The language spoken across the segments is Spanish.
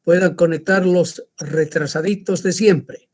puedan conectar los retrasaditos de siempre.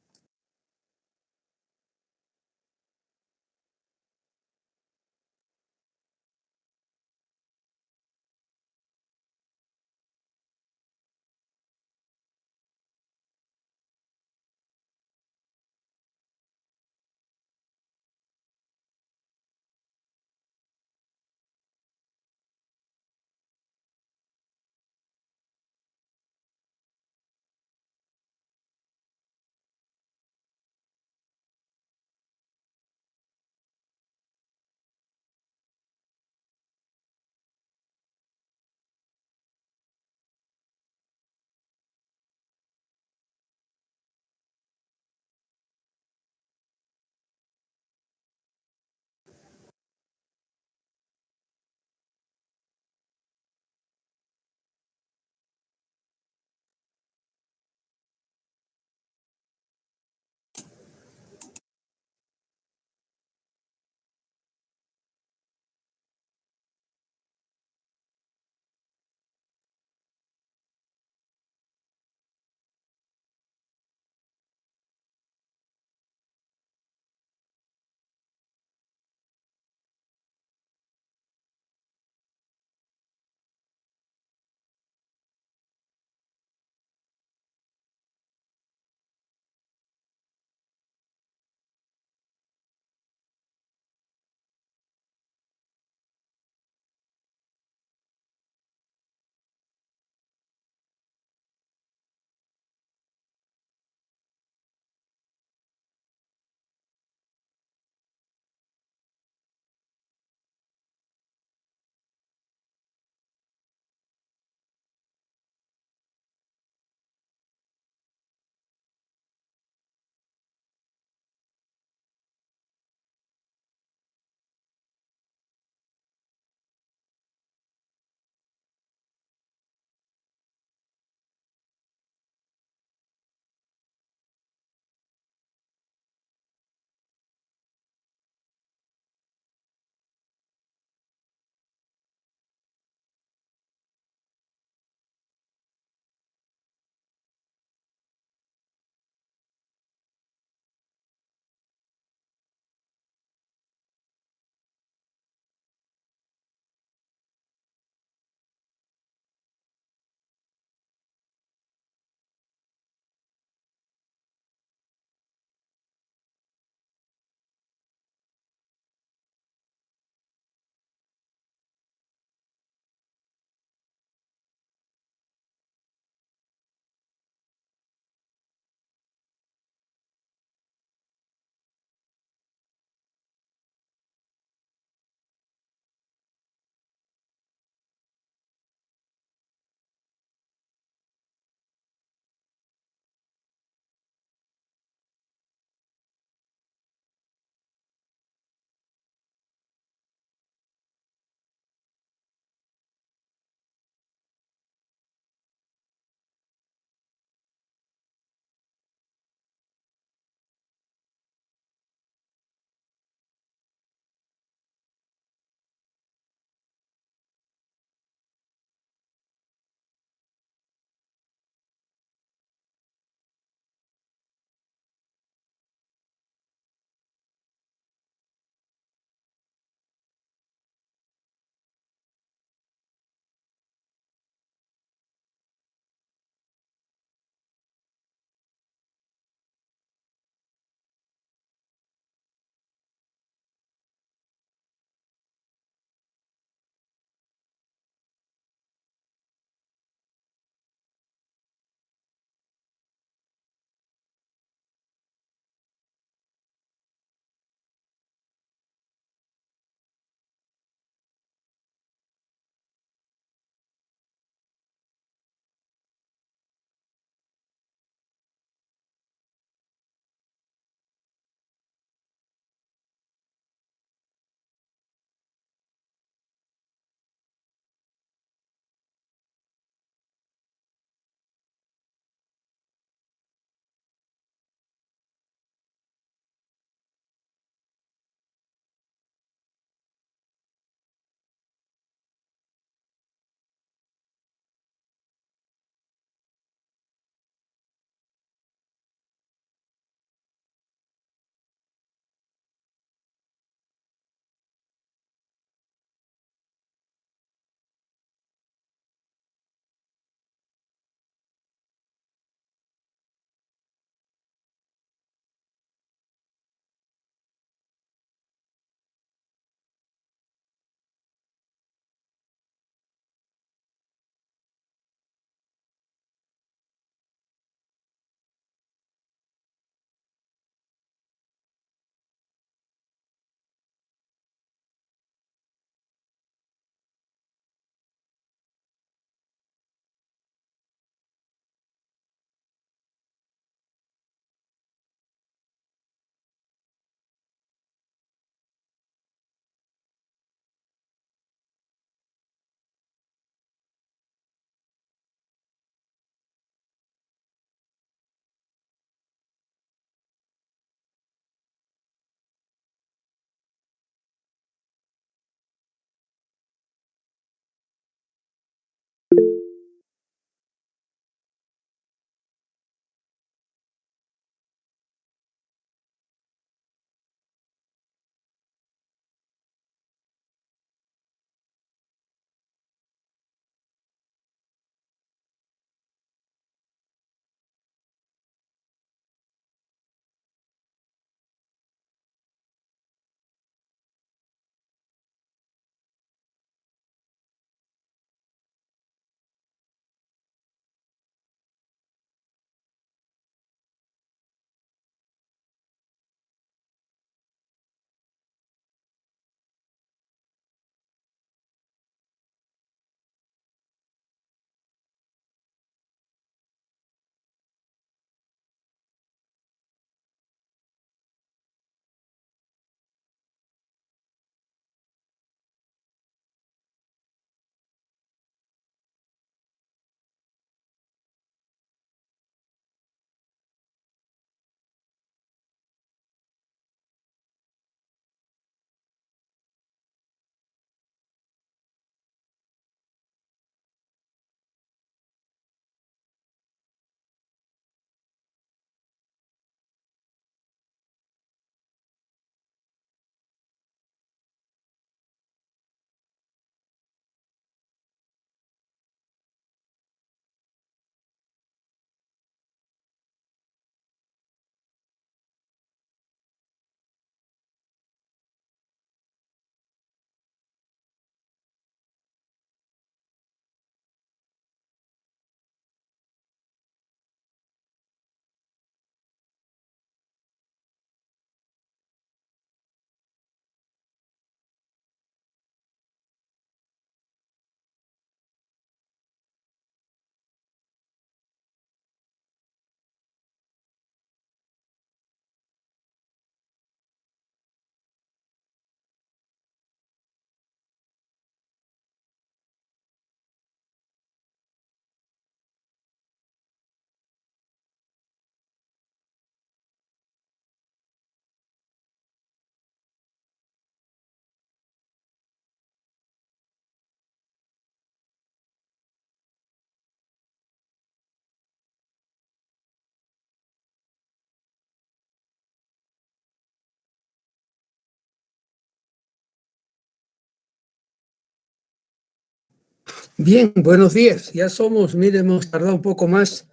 Bien, buenos días. Ya somos, mire, hemos tardado un poco más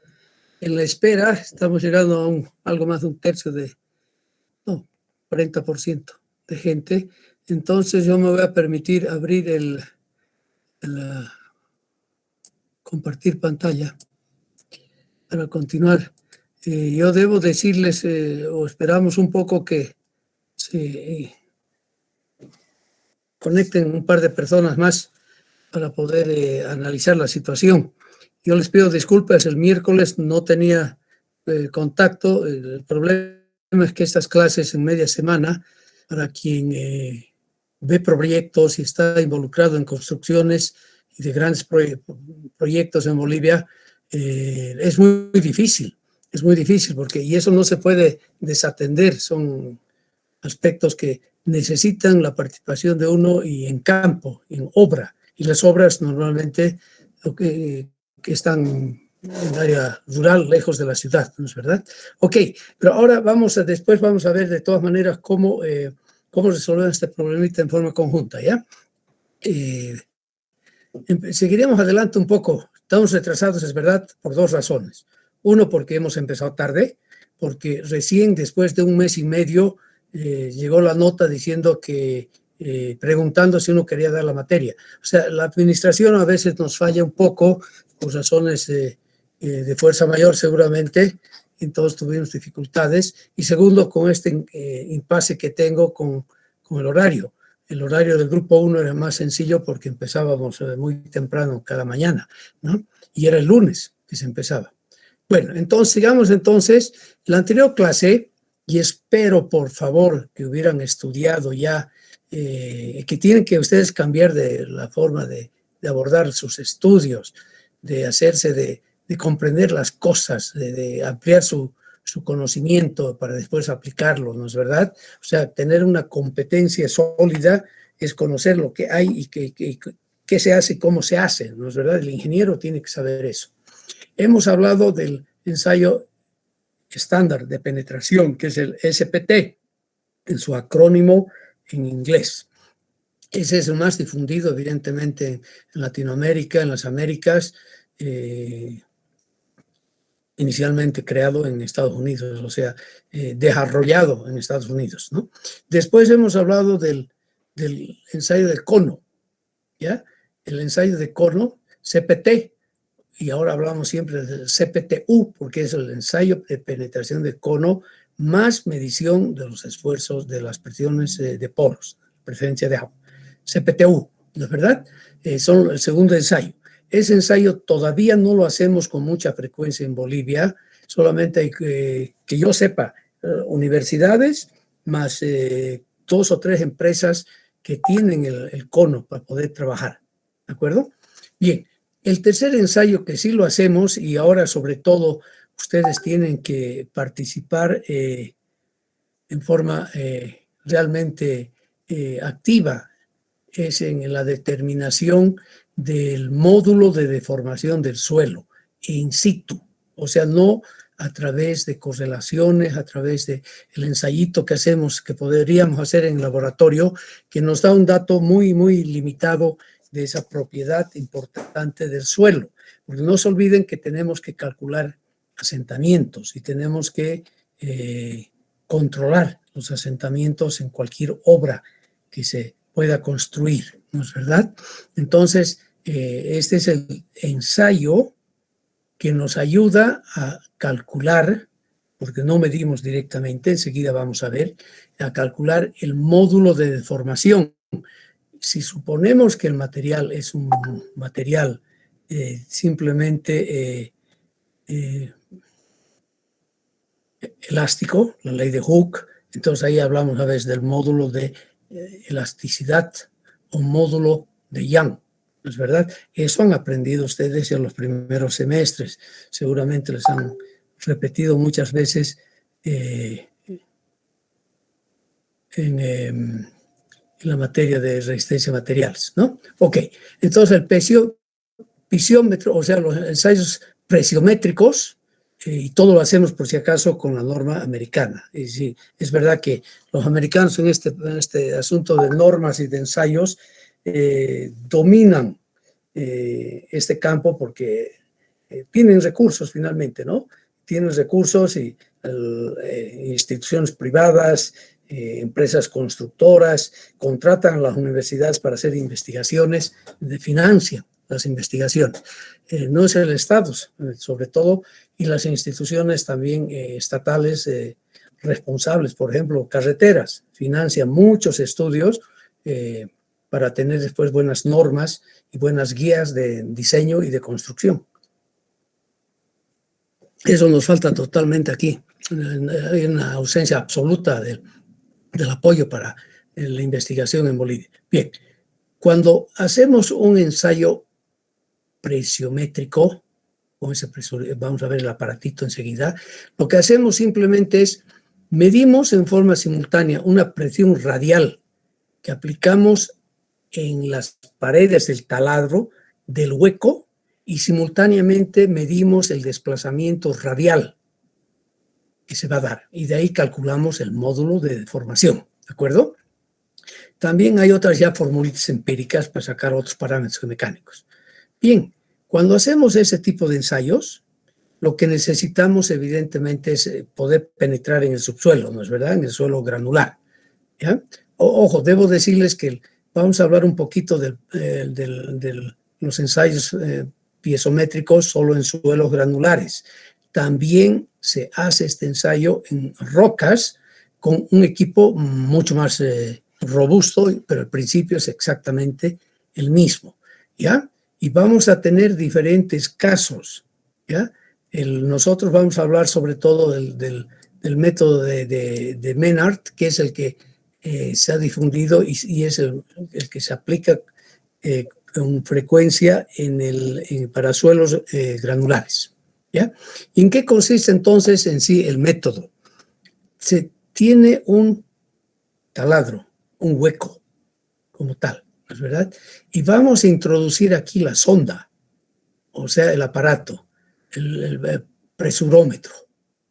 en la espera. Estamos llegando a algo más de un tercio no, 40% de gente. Entonces yo me voy a permitir abrir compartir pantalla para continuar. Yo debo decirles, o esperamos un poco que se conecten un par de personas más para poder analizar la situación. Yo les pido disculpas, el miércoles no tenía contacto. El problema es que estas clases en media semana, para quien ve proyectos y está involucrado en construcciones y de grandes proyectos en Bolivia, es muy difícil. Es muy difícil y eso no se puede desatender. Son aspectos que necesitan la participación de uno y en campo, en obra. Y las obras normalmente que están en el área rural, lejos de la ciudad, ¿no es verdad? Ok, pero ahora después vamos a ver de todas maneras cómo resolver este problemita en forma conjunta, ¿ya? Seguiremos adelante un poco. Estamos retrasados, es verdad, por dos razones. Uno, porque hemos empezado tarde, porque recién después de un mes y medio llegó la nota diciendo que preguntando si uno quería dar la materia. O sea, la administración a veces nos falla un poco por razones de fuerza mayor seguramente, entonces tuvimos dificultades. Y segundo, con este impasse que tengo con el horario. El horario del grupo 1 era más sencillo porque empezábamos muy temprano cada mañana, ¿no? Y era el lunes que se empezaba. Bueno, entonces sigamos entonces. La anterior clase, y espero por favor que hubieran estudiado ya, que tienen que ustedes cambiar de la forma de abordar sus estudios, de hacerse, de comprender las cosas, de ampliar su conocimiento para después aplicarlo, ¿no es verdad? O sea, tener una competencia sólida es conocer lo que hay y qué se hace y cómo se hace, ¿no es verdad? El ingeniero tiene que saber eso. Hemos hablado del ensayo estándar de penetración, que es el SPT, en su acrónimo en inglés. Ese es el más difundido, evidentemente, en Latinoamérica, en las Américas, inicialmente creado en Estados Unidos, o sea, desarrollado en Estados Unidos, ¿no? Después hemos hablado del ensayo de cono, ¿ya? El ensayo de cono, CPT, y ahora hablamos siempre del CPTU, porque es el ensayo de penetración de cono más medición de los esfuerzos de las presiones de poros, presencia de agua. CPTU, ¿no es verdad? Son el segundo ensayo. Ese ensayo todavía no lo hacemos con mucha frecuencia en Bolivia, solamente hay que yo sepa, universidades más 2 o 3 empresas que tienen el cono para poder trabajar, ¿de acuerdo? Bien, el tercer ensayo que sí lo hacemos y ahora sobre todo ustedes tienen que participar en forma realmente activa, es en la determinación del módulo de deformación del suelo in situ, o sea, no a través de correlaciones, a través del ensayito que hacemos, que podríamos hacer en laboratorio, que nos da un dato muy, muy limitado de esa propiedad importante del suelo. Porque no se olviden que tenemos que calcular asentamientos y tenemos que controlar los asentamientos en cualquier obra que se pueda construir, ¿no es verdad? Entonces, este es el ensayo que nos ayuda a calcular, porque no medimos directamente, enseguida vamos a ver, a calcular el módulo de deformación. Si suponemos que el material es un material simplemente elástico, la ley de Hooke, entonces ahí hablamos a veces del módulo de elasticidad o módulo de Young, ¿no es verdad? Eso han aprendido ustedes en los primeros semestres, seguramente les han repetido muchas veces en la materia de resistencia a materiales, ¿no? Ok, entonces el pisiómetro, o sea, los ensayos presiométricos, y todo lo hacemos por si acaso con la norma americana. Y sí, es verdad que los americanos en este asunto de normas y de ensayos dominan este campo porque tienen recursos finalmente, ¿no? Tienen recursos y instituciones privadas, empresas constructoras, contratan a las universidades para hacer investigaciones, financian las investigaciones. No es el Estado, sobre todo, y las instituciones también estatales responsables, por ejemplo, carreteras, financian muchos estudios para tener después buenas normas y buenas guías de diseño y de construcción. Eso nos falta totalmente aquí. Hay una ausencia absoluta del apoyo para la investigación en Bolivia. Bien, cuando hacemos un ensayo presiométrico, vamos a ver el aparatito enseguida, lo que hacemos simplemente es medimos en forma simultánea una presión radial que aplicamos en las paredes del taladro del hueco y simultáneamente medimos el desplazamiento radial que se va a dar y de ahí calculamos el módulo de deformación, ¿de acuerdo? También hay otras ya formulitas empíricas para sacar otros parámetros mecánicos. Bien, cuando hacemos ese tipo de ensayos, lo que necesitamos evidentemente es poder penetrar en el subsuelo, ¿no es verdad? En el suelo granular, ¿ya? Ojo, debo decirles que vamos a hablar un poquito de los ensayos piezométricos solo en suelos granulares. También se hace este ensayo en rocas con un equipo mucho más robusto, pero el principio es exactamente el mismo, ¿ya? Y vamos a tener diferentes casos, ¿ya? Nosotros vamos a hablar sobre todo del método de Menard, que es el que se ha difundido y es el que se aplica con frecuencia para suelos granulares, ¿ya? ¿Y en qué consiste entonces en sí el método? Se tiene un taladro, un hueco como tal, ¿no es verdad? Y vamos a introducir aquí la sonda, o sea, el aparato, el presurómetro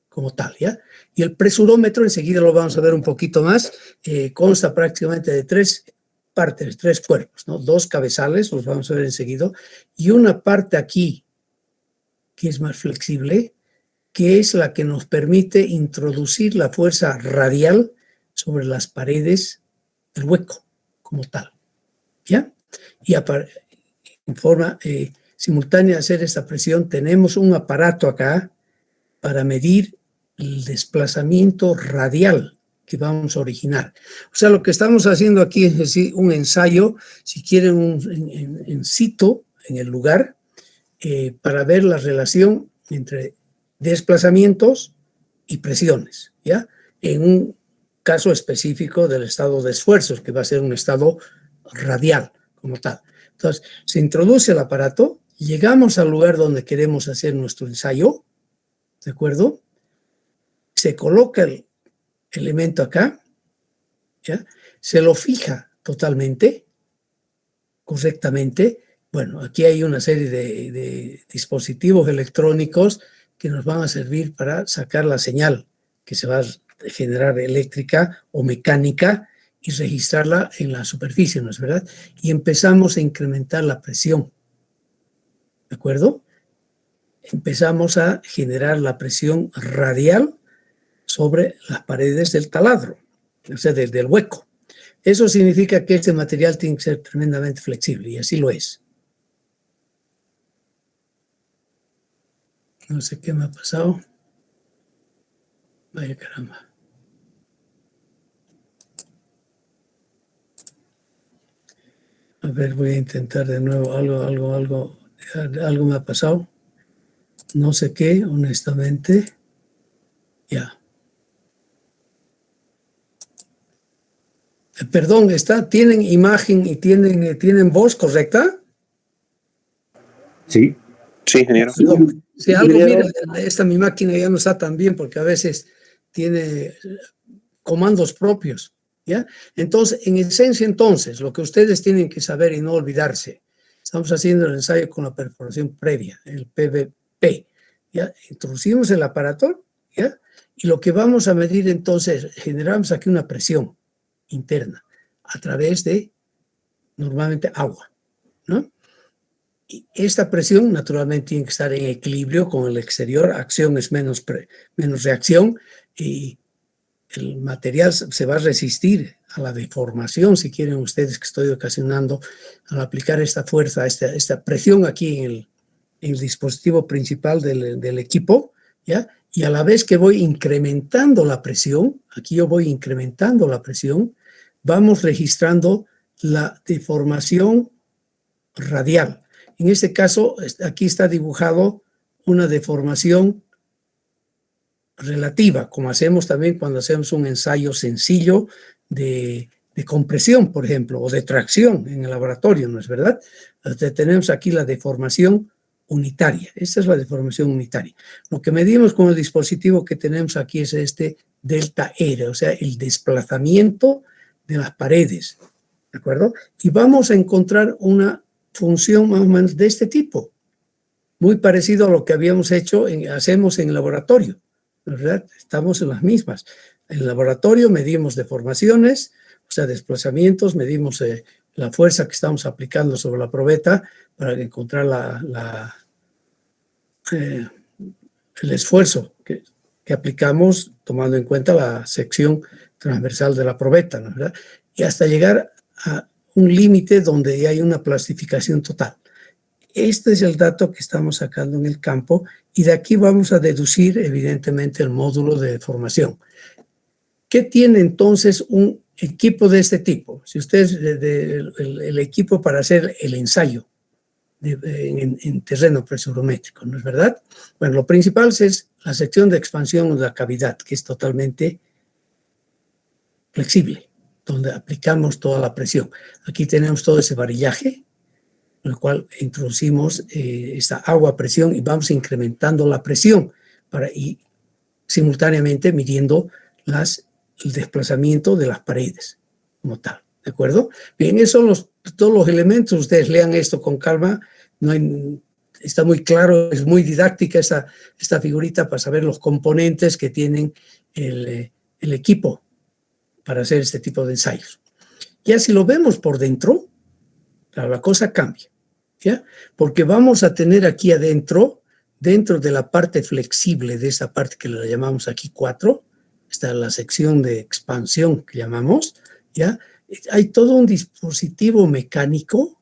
como tal, ¿ya? Y el presurómetro, enseguida lo vamos a ver un poquito más, consta prácticamente de tres partes, tres cuerpos, ¿no? Dos cabezales, los vamos a ver enseguida, y una parte aquí, que es más flexible, que es la que nos permite introducir la fuerza radial sobre las paredes del hueco, como tal, ¿ya? Y en forma simultánea de hacer esta presión, tenemos un aparato acá para medir el desplazamiento radial que vamos a originar. O sea, lo que estamos haciendo aquí es decir, un ensayo, si quieren, en situ, en el lugar, para ver la relación entre desplazamientos y presiones, ¿ya? En un caso específico del estado de esfuerzos, que va a ser un estado radial como tal. Entonces, se introduce el aparato, llegamos al lugar donde queremos hacer nuestro ensayo, ¿de acuerdo? Se coloca el elemento acá, ¿ya? Se lo fija totalmente, correctamente. Bueno, aquí hay una serie de dispositivos electrónicos que nos van a servir para sacar la señal que se va a generar eléctrica o mecánica y registrarla en la superficie, ¿no es verdad? Y empezamos a incrementar la presión, ¿de acuerdo? Empezamos a generar la presión radial sobre las paredes del taladro, o sea, del hueco. Eso significa que este material tiene que ser tremendamente flexible, y así lo es. No sé qué me ha pasado. Vaya caramba. A ver, voy a intentar de nuevo. Algo me ha pasado. No sé qué, honestamente. Ya. Perdón, ¿tienen imagen y tienen voz correcta? Sí. Sí, ingeniero. Si algo, mira, mi máquina ya no está tan bien porque a veces tiene comandos propios, ¿ya? Entonces, en esencia, lo que ustedes tienen que saber y no olvidarse, estamos haciendo el ensayo con la perforación previa, el PVP, ¿ya? Introducimos el aparato, ¿ya? Y lo que vamos a medir entonces, generamos aquí una presión interna a través de, normalmente, agua, ¿no? Y esta presión naturalmente tiene que estar en equilibrio con el exterior. Acción es menos reacción y el material se va a resistir a la deformación, si quieren ustedes, que estoy ocasionando al aplicar esta fuerza, esta presión aquí en el dispositivo principal del equipo, ¿ya? Y a la vez que voy incrementando la presión, aquí yo voy incrementando la presión, vamos registrando la deformación radial. En este caso, aquí está dibujado una deformación relativa, como hacemos también cuando hacemos un ensayo sencillo de compresión, por ejemplo, o de tracción en el laboratorio, ¿no es verdad? Entonces, tenemos aquí la deformación unitaria. Esta es la deformación unitaria. Lo que medimos con el dispositivo que tenemos aquí es este delta R, o sea, el desplazamiento de las paredes, ¿de acuerdo? Y vamos a encontrar una función más o menos de este tipo, muy parecido a lo que hacemos en el laboratorio, ¿verdad? Estamos en las mismas. En el laboratorio medimos deformaciones, o sea, desplazamientos, medimos la fuerza que estamos aplicando sobre la probeta para encontrar el esfuerzo que aplicamos tomando en cuenta la sección transversal de la probeta, ¿no? ¿Verdad? Y hasta llegar a un límite donde ya hay una plastificación total. Este es el dato que estamos sacando en el campo y de aquí vamos a deducir evidentemente el módulo de deformación. ¿Qué tiene entonces un equipo de este tipo? Si ustedes, el equipo para hacer el ensayo en terreno presirométrico, ¿no es verdad? Bueno, lo principal es la sección de expansión de la cavidad, que es totalmente flexible, donde aplicamos toda la presión. Aquí tenemos todo ese varillaje, en el cual introducimos esta agua a presión y vamos incrementando la presión y simultáneamente midiendo el desplazamiento de las paredes como tal, ¿de acuerdo? Bien, esos son todos los elementos. Ustedes lean esto con calma, está muy claro, es muy didáctica esta figurita para saber los componentes que tienen el equipo para hacer este tipo de ensayos. Ya si lo vemos por dentro, la cosa cambia, ¿ya? Porque vamos a tener aquí adentro, dentro de la parte flexible de esa parte que la llamamos aquí 4, está la sección de expansión que llamamos, ¿ya? Hay todo un dispositivo mecánico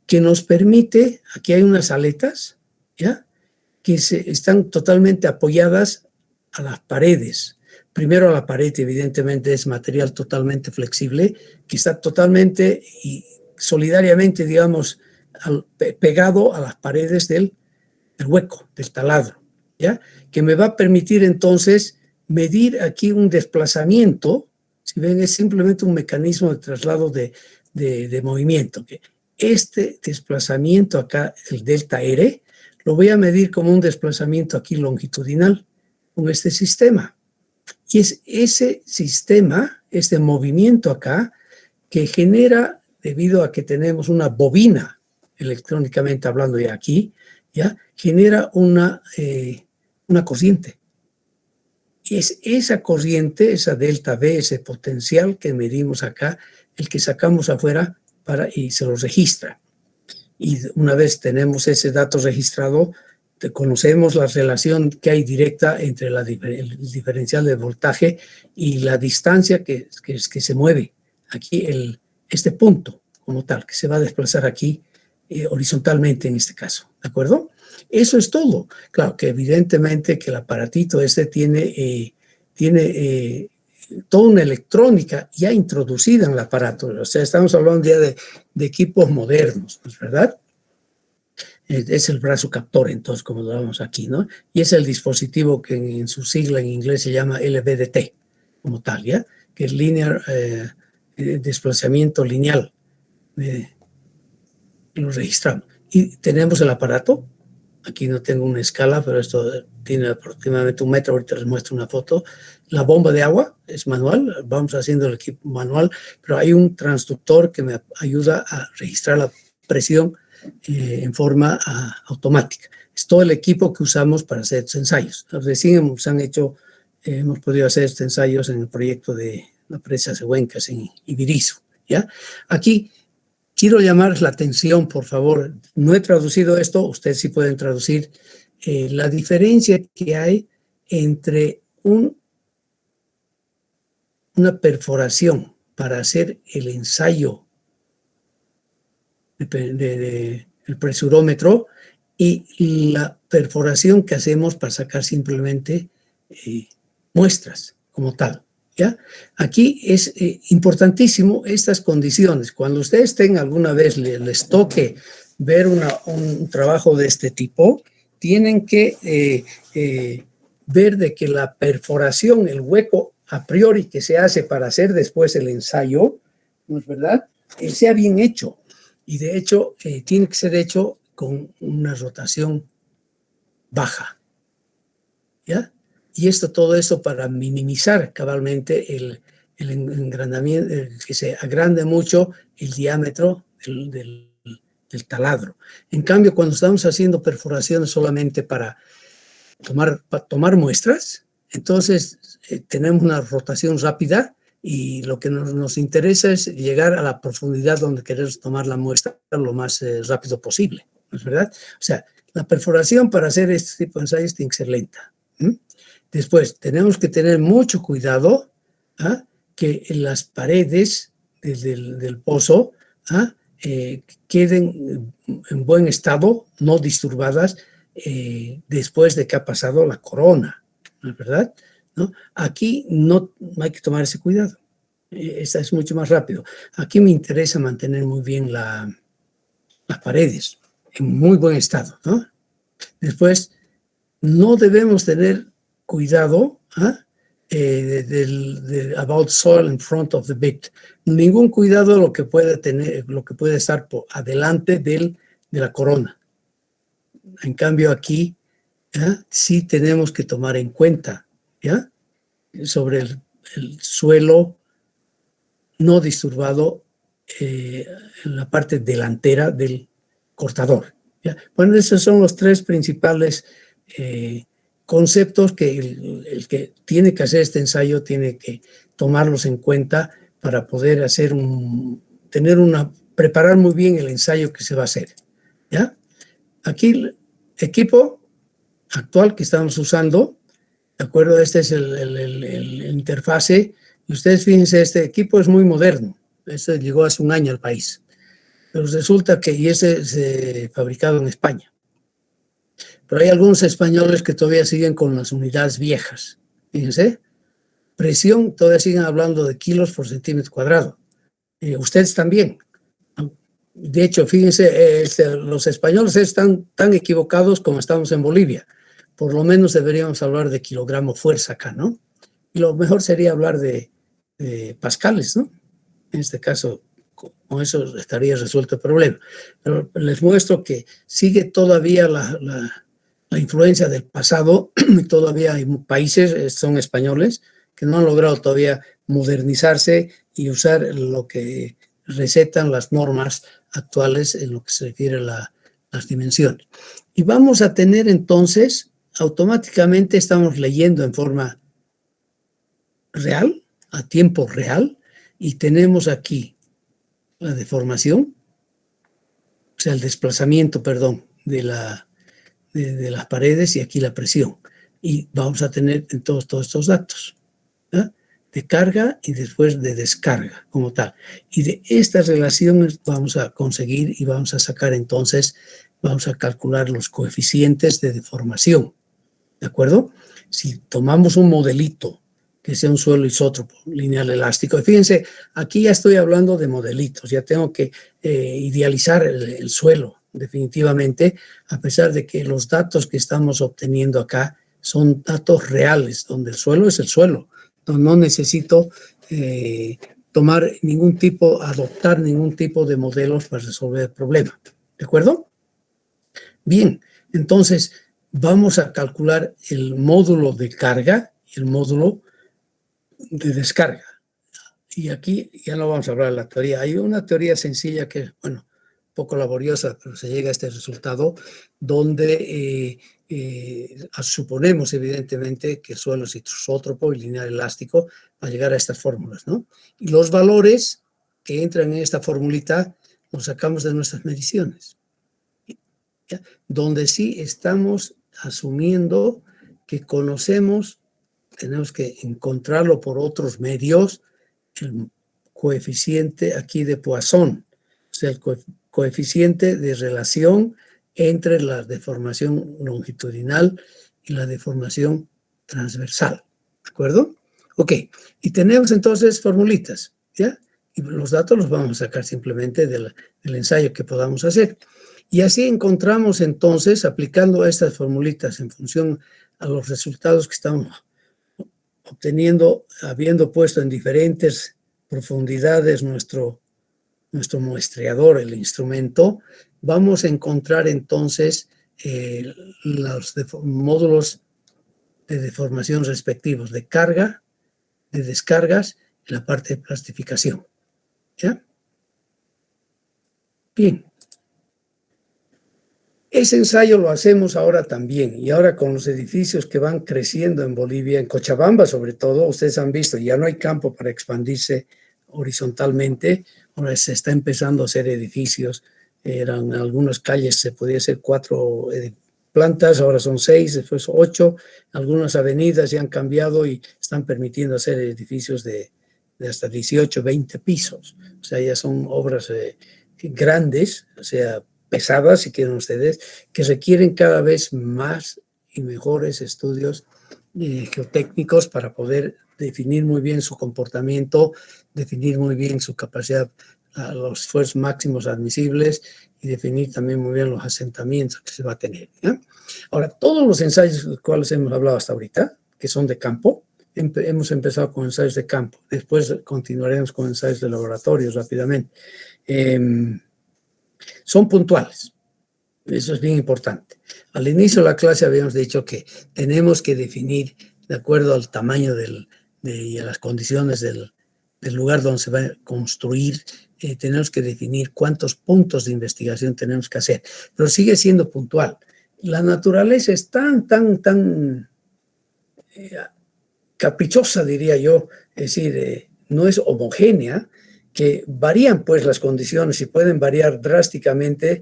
que nos permite, aquí hay unas aletas, ¿ya? Que están totalmente apoyadas a las paredes. Primero a la pared, evidentemente, es material totalmente flexible, que está totalmente y solidariamente, digamos, pegado a las paredes del hueco, del taladro, ¿ya? Que me va a permitir entonces medir aquí un desplazamiento. Si ven, es simplemente un mecanismo de traslado de movimiento. Que este desplazamiento acá, el delta R, lo voy a medir como un desplazamiento aquí longitudinal con este sistema. Y es ese sistema, este movimiento acá, que genera, debido a que tenemos una bobina, electrónicamente hablando ya aquí, ¿ya? Genera una corriente. Y es esa corriente, esa delta V, ese potencial que medimos acá, el que sacamos afuera y se lo registra. Y una vez tenemos ese dato registrado, conocemos la relación que hay directa entre el diferencial de voltaje y la distancia que se mueve aquí, este punto como tal, que se va a desplazar aquí horizontalmente en este caso, ¿de acuerdo? Eso es todo. Claro que evidentemente que el aparatito tiene toda una electrónica ya introducida en el aparato. O sea, estamos hablando ya de equipos modernos, ¿no es verdad? Es el brazo captor, entonces, como lo vemos aquí, ¿no? Y es el dispositivo que en su sigla en inglés se llama LVDT, como tal, ¿ya? Que es Linear Desplazamiento Lineal. Lo registramos. Y tenemos el aparato. Aquí no tengo una escala, pero esto tiene aproximadamente 1 metro. Ahorita les muestro una foto. La bomba de agua es manual. Vamos haciendo el equipo manual, pero hay un transductor que me ayuda a registrar la presión en forma automática. Es todo el equipo que usamos para hacer estos ensayos. Recién hemos podido hacer estos ensayos en el proyecto de la presa Cehuencas en Ibirizu, ¿ya? Aquí, quiero llamar la atención, por favor. No he traducido esto, ustedes sí pueden traducir la diferencia que hay entre una perforación para hacer el ensayo el presurómetro y la perforación que hacemos para sacar simplemente muestras como tal. ¿Ya? Aquí es importantísimo estas condiciones. Cuando ustedes tengan alguna vez les toque ver un trabajo de este tipo, tienen que ver de que la perforación, el hueco a priori que se hace para hacer después el ensayo, ¿no es verdad? Sea bien hecho. Y de hecho, tiene que ser hecho con una rotación baja. ¿Ya? Y todo esto para minimizar cabalmente el engrandamiento, que se agrande mucho el diámetro del taladro. En cambio, cuando estamos haciendo perforaciones solamente para tomar muestras, entonces tenemos una rotación rápida y lo que nos interesa es llegar a la profundidad donde queremos tomar la muestra lo más rápido posible, ¿no es verdad? O sea, la perforación para hacer este tipo de ensayos tiene que ser lenta. Después, tenemos que tener mucho cuidado que las paredes del pozo queden en buen estado, no disturbadas, después de que ha pasado la corona, ¿no es verdad? ¿No? Aquí no hay que tomar ese cuidado. Esta es mucho más rápido. Aquí me interesa mantener muy bien las paredes en muy buen estado, ¿no? Después, no debemos tener cuidado about soil in front of the bit. Ningún cuidado lo que puede estar por adelante de la corona. En cambio aquí sí tenemos que tomar en cuenta sobre el suelo no disturbado en la parte delantera del cortador. ¿Ya? Bueno, esos son los tres principales conceptos que el que tiene que hacer este ensayo tiene que tomarlos en cuenta para poder hacer preparar muy bien el ensayo que se va a hacer. ¿Ya? Aquí el equipo actual que estamos usando, ¿de acuerdo? Este es el interfase. Y ustedes fíjense, este equipo es muy moderno. Este llegó hace un año al país. Pero resulta que ese es fabricado en España. Pero hay algunos españoles que todavía siguen con las unidades viejas. Fíjense, presión, todavía siguen hablando de kilos por centímetro cuadrado. Ustedes también. De hecho, fíjense, los españoles están tan equivocados como estamos en Bolivia. Por lo menos deberíamos hablar de kilogramo fuerza acá, ¿no? Y lo mejor sería hablar de pascales, ¿no? En este caso, con eso estaría resuelto el problema. Pero les muestro que sigue todavía la influencia del pasado. Todavía hay países, son españoles, que no han logrado todavía modernizarse y usar lo que recetan las normas actuales en lo que se refiere a las dimensiones. Y vamos a tener entonces, automáticamente estamos leyendo en forma real, a tiempo real, y tenemos aquí la deformación, o sea, el desplazamiento, perdón, de las paredes y aquí la presión. Y vamos a tener en todos estos datos, ¿ya? De carga y después de descarga como tal. Y de estas relaciones vamos a conseguir y vamos a sacar entonces, vamos a calcular los coeficientes de deformación, ¿de acuerdo? Si tomamos un modelito que sea un suelo isótropo lineal elástico. Y fíjense, aquí ya estoy hablando de modelitos, ya tengo que idealizar el suelo, definitivamente, a pesar de que los datos que estamos obteniendo acá son datos reales, donde el suelo es el suelo, donde no necesito adoptar ningún tipo de modelos para resolver el problema. ¿De acuerdo? Bien, entonces vamos a calcular el módulo de carga y el módulo de descarga. Y aquí ya no vamos a hablar de la teoría. Hay una teoría sencilla que, bueno, un poco laboriosa, pero se llega a este resultado, donde suponemos evidentemente que el suelo es isótropo y lineal elástico para llegar a estas fórmulas, ¿no? Y los valores que entran en esta formulita lo sacamos de nuestras mediciones. ¿Ya? Donde sí estamos asumiendo que conocemos, tenemos que encontrarlo por otros medios, el coeficiente aquí de Poisson, o sea, el coeficiente de relación entre la deformación longitudinal y la deformación transversal, ¿de acuerdo? Ok, y tenemos entonces formulitas, ¿ya? Y los datos los vamos a sacar simplemente del ensayo que podamos hacer. Y así encontramos entonces, aplicando estas formulitas en función a los resultados que estamos obteniendo, habiendo puesto en diferentes profundidades nuestro muestreador, el instrumento, vamos a encontrar entonces los módulos de deformación respectivos, de carga, de descargas y la parte de plastificación. ¿Ya? Bien. Ese ensayo lo hacemos ahora también, y ahora con los edificios que van creciendo en Bolivia, en Cochabamba sobre todo, ustedes han visto, ya no hay campo para expandirse horizontalmente, ahora se está empezando a hacer edificios, eran algunas calles, se podía hacer 4 plantas, ahora son 6, después 8, algunas avenidas ya han cambiado y están permitiendo hacer edificios de hasta 18, 20 pisos, o sea, ya son obras grandes, o sea, pesadas, si quieren ustedes, que requieren cada vez más y mejores estudios geotécnicos para poder definir muy bien su comportamiento, definir muy bien su capacidad, los esfuerzos máximos admisibles y definir también muy bien los asentamientos que se va a tener. ¿Ya? Ahora, todos los ensayos de los cuales hemos hablado hasta ahorita, que son de campo, hemos empezado con ensayos de campo, después continuaremos con ensayos de laboratorio rápidamente. Son puntuales, eso es bien importante. Al inicio de la clase habíamos dicho que tenemos que definir, de acuerdo al tamaño y a las condiciones del lugar donde se va a construir, tenemos que definir cuántos puntos de investigación tenemos que hacer, pero sigue siendo puntual. La naturaleza es tan caprichosa, diría yo, es decir, no es homogénea, que varían pues las condiciones y pueden variar drásticamente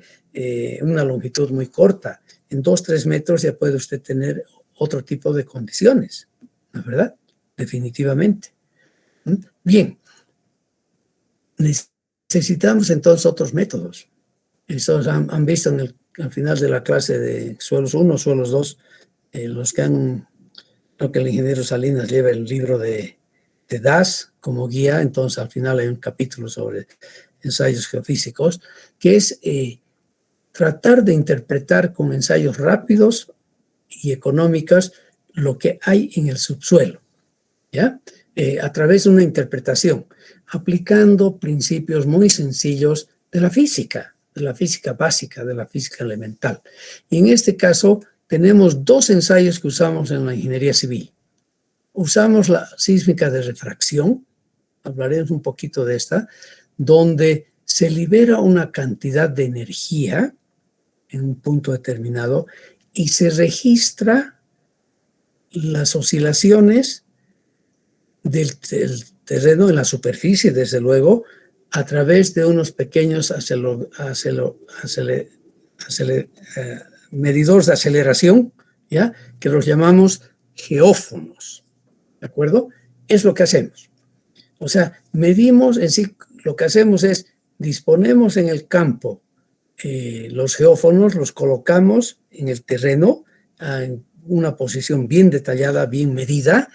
una longitud muy corta. En 2-3 metros ya puede usted tener otro tipo de condiciones, ¿no es verdad? Definitivamente. Bien, necesitamos entonces otros métodos. Estos han visto al final de la clase de suelos 1, suelos 2, los que creo que el ingeniero Salinas lleva el libro de DAS como guía, entonces al final hay un capítulo sobre ensayos geofísicos, que es tratar de interpretar con ensayos rápidos y económicos lo que hay en el subsuelo, ¿ya? A través de una interpretación, aplicando principios muy sencillos de la física básica, de la física elemental. Y en este caso tenemos 2 ensayos que usamos en la ingeniería civil. Usamos la sísmica de refracción, hablaremos un poquito de esta, donde se libera una cantidad de energía en un punto determinado y se registra las oscilaciones del terreno en la superficie, desde luego, a través de unos pequeños medidores de aceleración, ¿ya? Que los llamamos geófonos. ¿De acuerdo? Es lo que hacemos. O sea, medimos en sí, lo que hacemos es disponemos en el campo los geófonos, los colocamos en el terreno en una posición bien detallada, bien medida,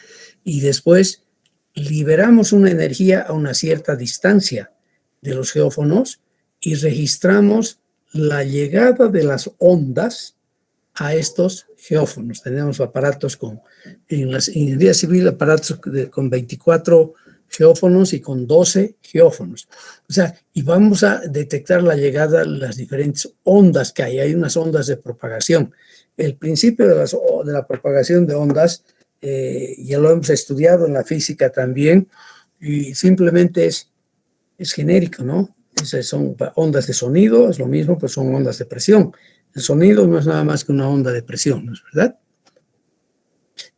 y después liberamos una energía a una cierta distancia de los geófonos y registramos la llegada de las ondas a estos geófonos. Tenemos aparatos en la ingeniería civil, aparatos con 24 geófonos y con 12 geófonos. O sea, y vamos a detectar la llegada de las diferentes ondas que hay. Hay unas ondas de propagación. El principio de la propagación de ondas ya lo hemos estudiado en la física también y simplemente es genérico, ¿no? Esas son ondas de sonido, es lo mismo, pues son ondas de presión. El sonido no es nada más que una onda de presión, ¿no es verdad?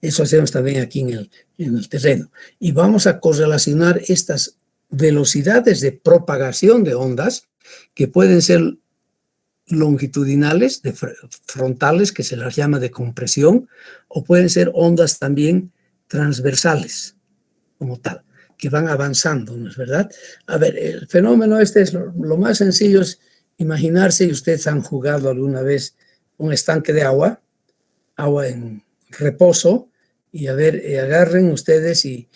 Eso hacemos también aquí en el terreno. Y vamos a correlacionar estas velocidades de propagación de ondas que pueden ser longitudinales, frontales, que se las llama de compresión, o pueden ser ondas también transversales, como tal, que van avanzando, ¿no es verdad? A ver, el fenómeno este es lo más sencillo es imaginarse, y ustedes han jugado alguna vez un estanque de agua en reposo, y a ver, agarren ustedes y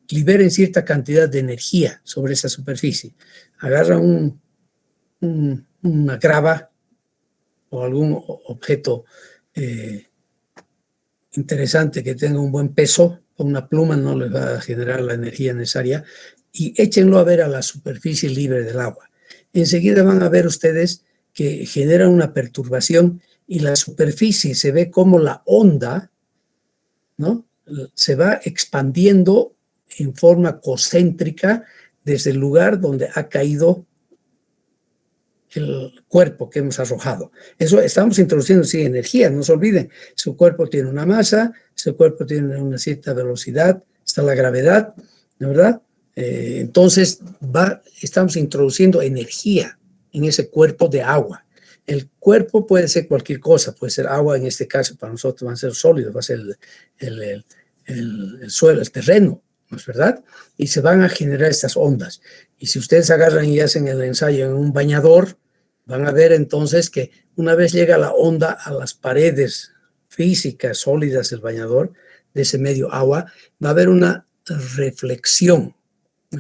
liberen cierta cantidad de energía sobre esa superficie. Agarran una grava o algún objeto interesante que tenga un buen peso, una pluma no les va a generar la energía necesaria, y échenlo a ver a la superficie libre del agua. Enseguida van a ver ustedes que genera una perturbación y la superficie se ve como la onda, ¿no?, se va expandiendo en forma concéntrica desde el lugar donde ha caído el cuerpo que hemos arrojado. Eso estamos introduciendo, sí, energía, no se olviden. Su cuerpo tiene una masa, su cuerpo tiene una cierta velocidad, está la gravedad, ¿de verdad? Entonces estamos introduciendo energía en ese cuerpo de agua. El cuerpo puede ser cualquier cosa, puede ser agua, en este caso para nosotros va a ser sólido, va a ser el suelo, el terreno, ¿no es verdad? Y se van a generar estas ondas. Y si ustedes agarran y hacen el ensayo en un bañador, van a ver entonces que una vez llega la onda a las paredes físicas sólidas del bañador, de ese medio agua, va a haber una reflexión.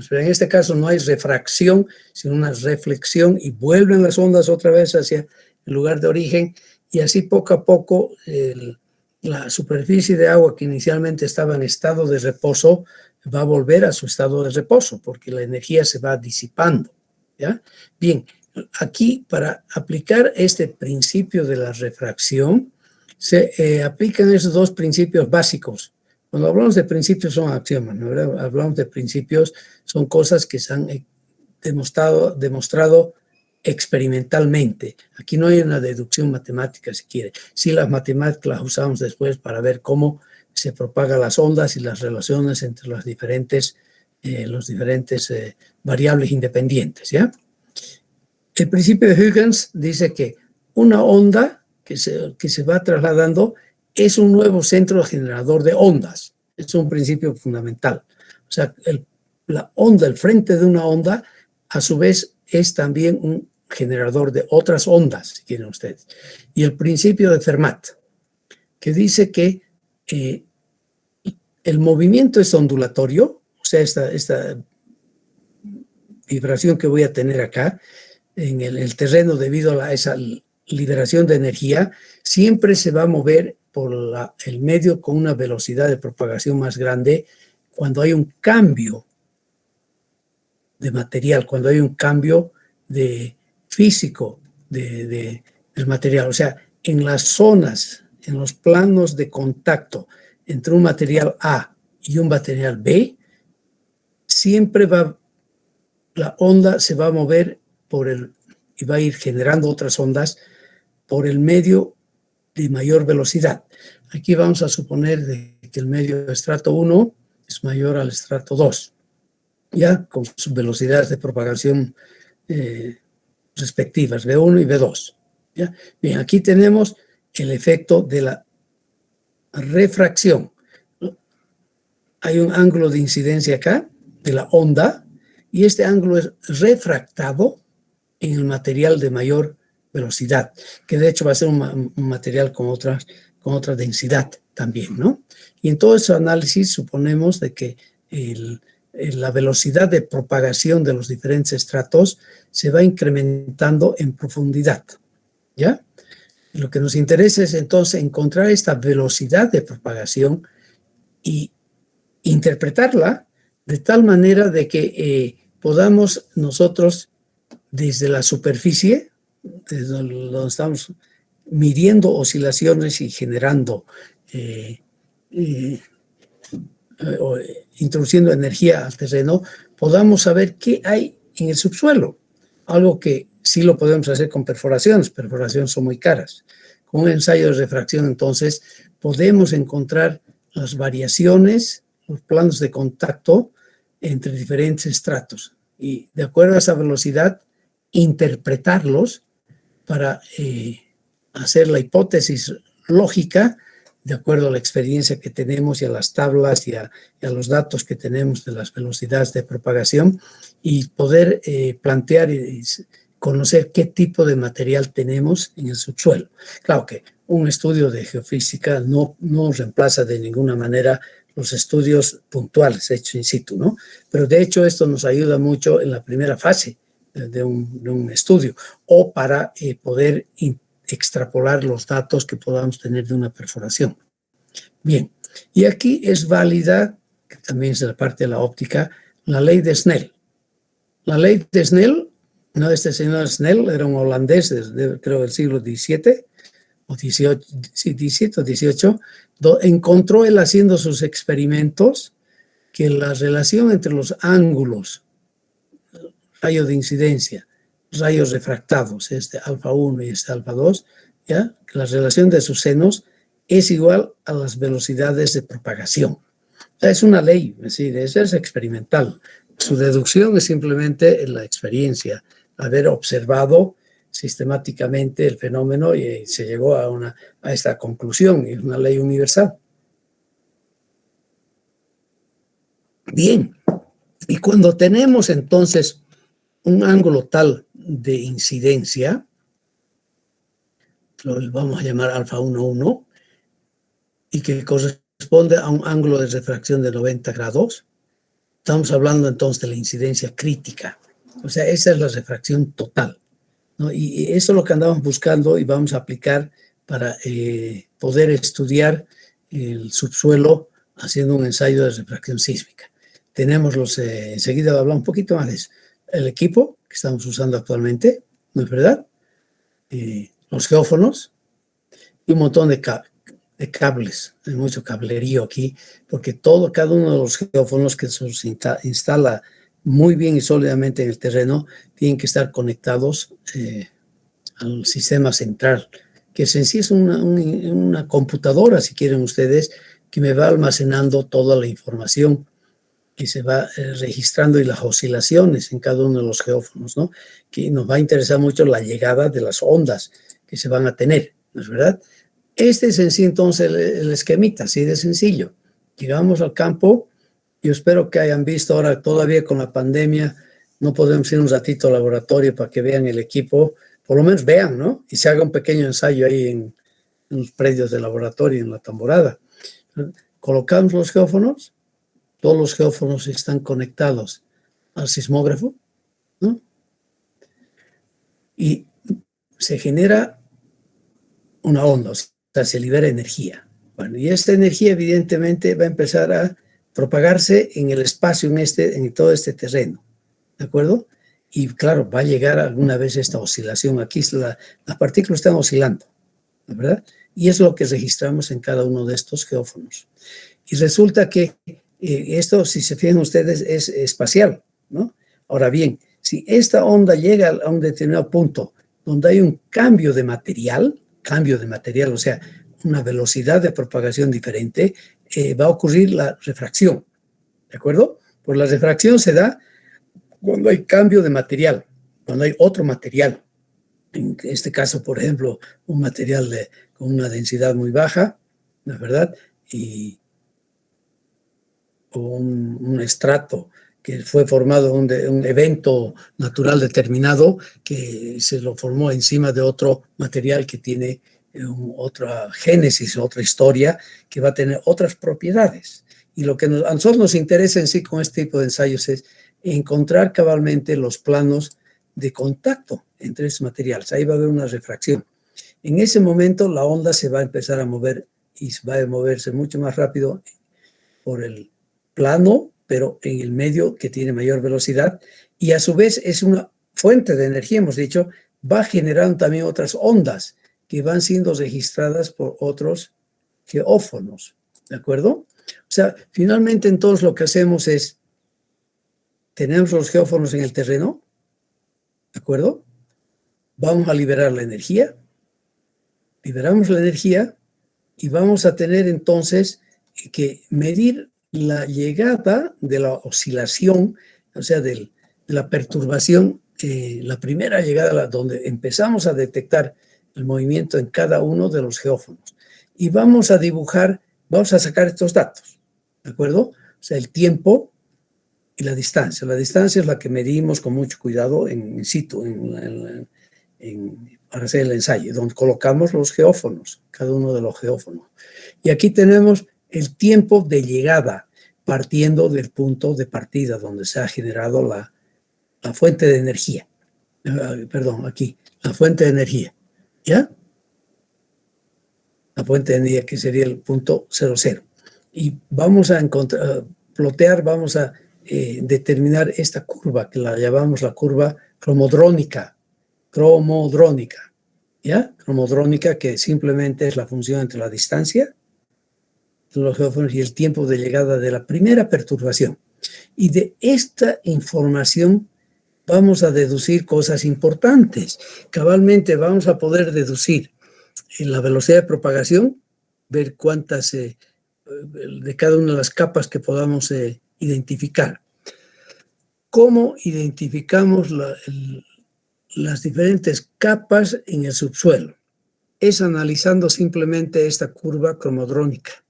Pero en este caso no hay refracción, sino una reflexión, y vuelven las ondas otra vez hacia el lugar de origen, y así poco a poco la superficie de agua que inicialmente estaba en estado de reposo va a volver a su estado de reposo, porque la energía se va disipando, ¿ya? Bien, aquí para aplicar este principio de la refracción, se aplican esos dos principios básicos. Cuando hablamos de principios son axiomas, ¿no? Hablamos de principios, son cosas que se han demostrado experimentalmente. Aquí no hay una deducción matemática, si quiere. Sí, las matemáticas las usamos después para ver cómo se propagan las ondas y las relaciones entre los diferentes variables independientes, ¿ya? El principio de Huygens dice que una onda que se va trasladando es un nuevo centro generador de ondas. Es un principio fundamental. O sea, la onda, el frente de una onda, a su vez es también un generador de otras ondas, si quieren ustedes. Y el principio de Fermat, que dice que el movimiento es ondulatorio, o sea, esta vibración que voy a tener acá en el terreno debido a esa liberación de energía, siempre se va a mover por el medio con una velocidad de propagación más grande cuando hay un cambio de material, cuando hay un cambio de físico del material. O sea, en las zonas, en los planos de contacto entre un material A y un material B, siempre la onda se va a mover y va a ir generando otras ondas por el medio de mayor velocidad. Aquí vamos a suponer que el medio de estrato 1 es mayor al estrato 2, ya con sus velocidades de propagación respectivas, V1 y V2. ¿Ya? Bien, aquí tenemos el efecto de la refracción. Hay un ángulo de incidencia acá de la onda, y este ángulo es refractado en el material de mayor velocidad, que de hecho va a ser un material con otra densidad también, ¿no? Y en todo ese análisis suponemos de que la velocidad de propagación de los diferentes estratos se va incrementando en profundidad, ¿ya? Lo que nos interesa es entonces encontrar esta velocidad de propagación y interpretarla de tal manera de que podamos nosotros desde la superficie, desde donde estamos midiendo oscilaciones y generando, introduciendo energía al terreno, podamos saber qué hay en el subsuelo. Algo que sí lo podemos hacer con perforaciones. Perforaciones son muy caras. Con un ensayo de refracción, entonces, podemos encontrar las variaciones, los planos de contacto entre diferentes estratos. Y de acuerdo a esa velocidad, interpretarlos para hacer la hipótesis lógica de acuerdo a la experiencia que tenemos y a las tablas y a los datos que tenemos de las velocidades de propagación, y poder plantear y conocer qué tipo de material tenemos en el subsuelo. Claro que un estudio de geofísica no reemplaza de ninguna manera los estudios puntuales hechos in situ, ¿no? Pero de hecho esto nos ayuda mucho en la primera fase de un estudio, o para poder extrapolar los datos que podamos tener de una perforación. Bien, y aquí es válida, que también es la parte de la óptica, la ley de Snell. La ley de Snell, no, este señor Snell era un holandés, creo del siglo XVII, o XVIII, sí, XVII o XVIII, encontró él haciendo sus experimentos que la relación entre los ángulos, rayo de incidencia, rayos refractados, este alfa 1 y este alfa 2, ¿ya? La relación de sus senos es igual a las velocidades de propagación. O sea, es una ley, es decir, es experimental. Su deducción es simplemente la experiencia, haber observado sistemáticamente el fenómeno, y se llegó a esta conclusión, y es una ley universal. Bien, y cuando tenemos entonces un ángulo tal de incidencia, lo vamos a llamar alfa 1,1, y que corresponde a un ángulo de refracción de 90 grados, estamos hablando entonces de la incidencia crítica. O sea, esa es la refracción total, ¿no? Y eso es lo que andamos buscando y vamos a aplicar para poder estudiar el subsuelo haciendo un ensayo de refracción sísmica. Tenemos enseguida voy a hablar un poquito más de eso, el equipo que estamos usando actualmente, ¿no es verdad? Los geófonos y un montón de cables, hay mucho cablerío aquí, porque cada uno de los geófonos que se instala muy bien y sólidamente en el terreno tienen que estar conectados al sistema central, que en sí es una computadora, si quieren ustedes, que me va almacenando toda la información que se va registrando y las oscilaciones en cada uno de los geófonos, ¿no? Que nos va a interesar mucho la llegada de las ondas que se van a tener, ¿no es verdad? Este es en sí entonces el esquemita, así de sencillo. Llegamos al campo, yo espero que hayan visto ahora todavía con la pandemia, no podemos ir un ratito al laboratorio para que vean el equipo, por lo menos vean, ¿no? Y se haga un pequeño ensayo ahí en los predios del laboratorio, en la tamborada. Colocamos los geófonos, todos los geófonos están conectados al sismógrafo, ¿no? Y se genera una onda, o sea, se libera energía. Bueno, y esta energía evidentemente va a empezar a propagarse en el espacio, en todo este terreno, ¿de acuerdo? Y claro, va a llegar alguna vez esta oscilación. Aquí las partículas están oscilando, ¿verdad? Y es lo que registramos en cada uno de estos geófonos. Y resulta que esto, si se fijan ustedes, es espacial, ¿no? Ahora bien, si esta onda llega a un determinado punto donde hay un cambio de material, o sea, una velocidad de propagación diferente, va a ocurrir la refracción, ¿de acuerdo? Pues la refracción se da cuando hay cambio de material, cuando hay otro material. En este caso, por ejemplo, un material con una densidad muy baja, ¿no es verdad? Y un estrato que fue formado un evento natural determinado que se lo formó encima de otro material que tiene otra génesis, otra historia, que va a tener otras propiedades. Y lo que a nosotros nos interesa en sí con este tipo de ensayos es encontrar cabalmente los planos de contacto entre esos materiales. Ahí va a haber una refracción. En ese momento la onda se va a empezar a mover y va a moverse mucho más rápido por el plano, pero en el medio que tiene mayor velocidad, y a su vez es una fuente de energía, hemos dicho, va generando también otras ondas que van siendo registradas por otros geófonos, ¿de acuerdo? O sea, finalmente entonces lo que hacemos es, tenemos los geófonos en el terreno, ¿de acuerdo? Vamos a liberar la energía, liberamos la energía y vamos a tener entonces que medir la llegada de la oscilación, o sea, de la perturbación la primera llegada, donde empezamos a detectar el movimiento en cada uno de los geófonos. Y vamos a dibujar, vamos a sacar estos datos, ¿de acuerdo? O sea, el tiempo y la distancia. La distancia es la que medimos con mucho cuidado in situ, para hacer el ensayo, donde colocamos los geófonos, cada uno de los geófonos. Y aquí tenemos el tiempo de llegada, partiendo del punto de partida, donde se ha generado la fuente de energía. Perdón, aquí, la fuente de energía. ¿Ya? La fuente de energía, que sería el punto 00. Y vamos a plotear, vamos a determinar esta curva, que la llamamos la curva cromodrónica. ¿Ya? Cromodrónica, que simplemente es la función entre la distancia de los geófonos y el tiempo de llegada de la primera perturbación. Y de esta información vamos a deducir cosas importantes. Cabalmente vamos a poder deducir la velocidad de propagación, ver cuántas de cada una de las capas que podamos identificar. ¿Cómo identificamos las diferentes capas en el subsuelo? Es analizando simplemente esta curva cromodrónica,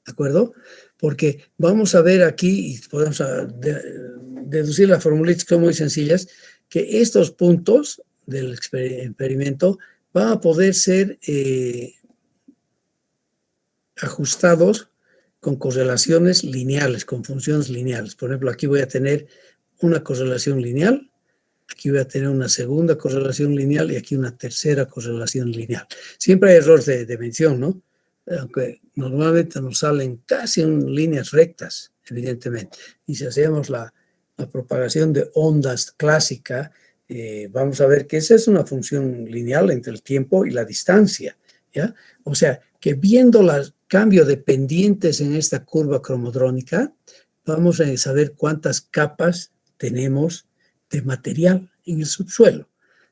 ¿de acuerdo? Porque vamos a ver aquí, y podemos deducir las formulitas que son muy sencillas, que estos puntos del experimento van a poder ser ajustados con correlaciones lineales, con funciones lineales. Por ejemplo, aquí voy a tener una correlación lineal, aquí voy a tener una segunda correlación lineal y aquí una tercera correlación lineal. Siempre hay errores de mención, ¿no? Aunque normalmente nos salen casi en líneas rectas, evidentemente. Y si hacemos la propagación de ondas clásica, vamos a ver que esa es una función lineal entre el tiempo y la distancia, ¿ya? O sea, que viendo los cambios de pendientes en esta curva cromodrónica, vamos a saber cuántas capas tenemos de material en el subsuelo.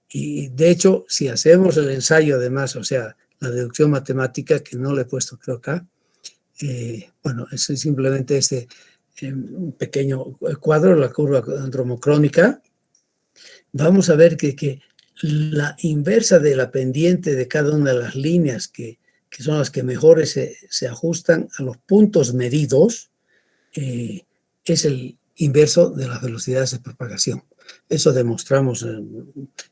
Y de hecho, si hacemos el ensayo además, o sea, la deducción matemática, que no le he puesto creo acá, bueno, es simplemente un pequeño cuadro, la curva andromocrónica, vamos a ver que la inversa de la pendiente de cada una de las líneas que son las que mejor se ajustan a los puntos medidos, es el inverso de las velocidades de propagación. Eso demostramos.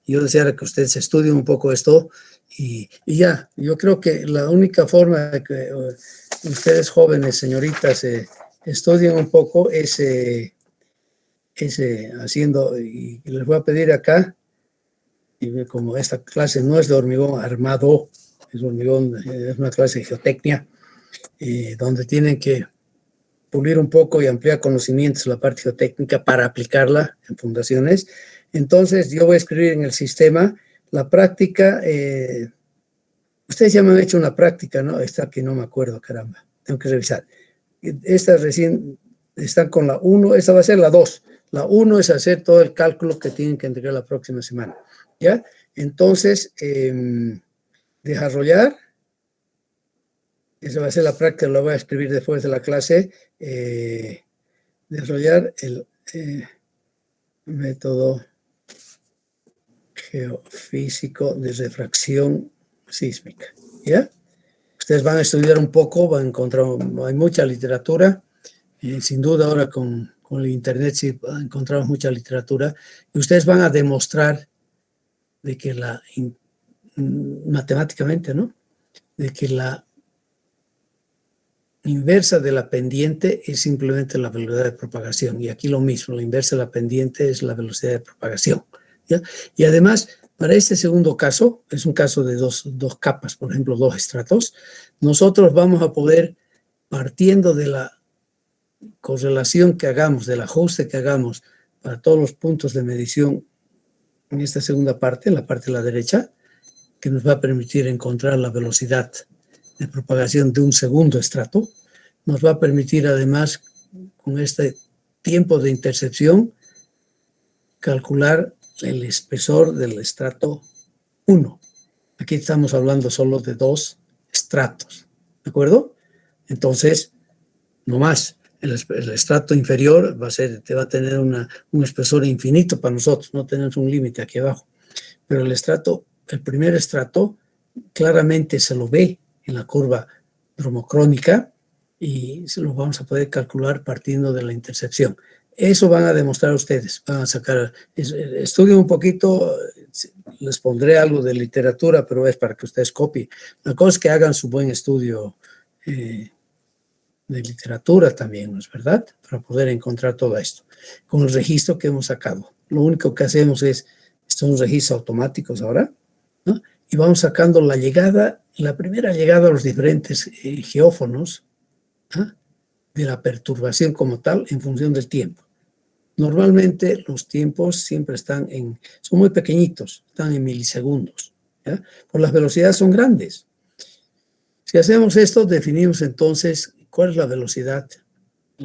Yo deseara que ustedes estudien un poco esto y ya, yo creo que la única forma de que ustedes jóvenes, señoritas, estudien un poco es haciendo, y les voy a pedir acá, y como esta clase no es de hormigón armado, es una clase de geotecnia, donde tienen que pulir un poco y ampliar conocimientos de la parte geotécnica para aplicarla en fundaciones. Entonces, yo voy a escribir en el sistema la práctica. Ustedes ya me han hecho una práctica, ¿no? Esta aquí no me acuerdo, caramba. Tengo que revisar. Estas recién están con la 1, esta va a ser la 2. La 1 es hacer todo el cálculo que tienen que entregar la próxima semana, ¿ya? Entonces, desarrollar. Esa va a ser la práctica, la voy a escribir después de la clase. Desarrollar el método geofísico de refracción sísmica. ¿Ya? Ustedes van a estudiar un poco, van a encontrar, hay mucha literatura. Sin duda ahora con el internet sí encontramos mucha literatura. Y ustedes van a demostrar de que matemáticamente, ¿no? De que la inversa de la pendiente es simplemente la velocidad de propagación. Y aquí lo mismo, la inversa de la pendiente es la velocidad de propagación, ¿ya? Y además, para este segundo caso, es un caso de dos capas, por ejemplo, 2 estratos, nosotros vamos a poder, partiendo de la correlación que hagamos, del ajuste que hagamos para todos los puntos de medición en esta segunda parte, en la parte de la derecha, que nos va a permitir encontrar la velocidad de propagación de un segundo estrato, nos va a permitir además, con este tiempo de intercepción, calcular el espesor del estrato 1. Aquí estamos hablando solo de 2 estratos, ¿de acuerdo? Entonces, no más. el estrato inferior te va a tener un espesor infinito para nosotros, no tenemos un límite aquí abajo. Pero el primer estrato, claramente se lo ve en la curva bromocrónica y se lo vamos a poder calcular partiendo de la intercepción. Eso van a demostrar ustedes, van a sacar, estudien un poquito, les pondré algo de literatura, pero es para que ustedes copien. La cosa es que hagan su buen estudio de literatura también, ¿no es verdad? Para poder encontrar todo esto. Con el registro que hemos sacado. Lo único que hacemos son registros automáticos ahora, ¿no? Y vamos sacando la primera llegada a los diferentes geófonos, ¿ah?, de la perturbación como tal en función del tiempo. Normalmente los tiempos siempre son muy pequeñitos, están en milisegundos, ¿ya? Por las velocidades son grandes. Si hacemos esto, definimos entonces cuál es la velocidad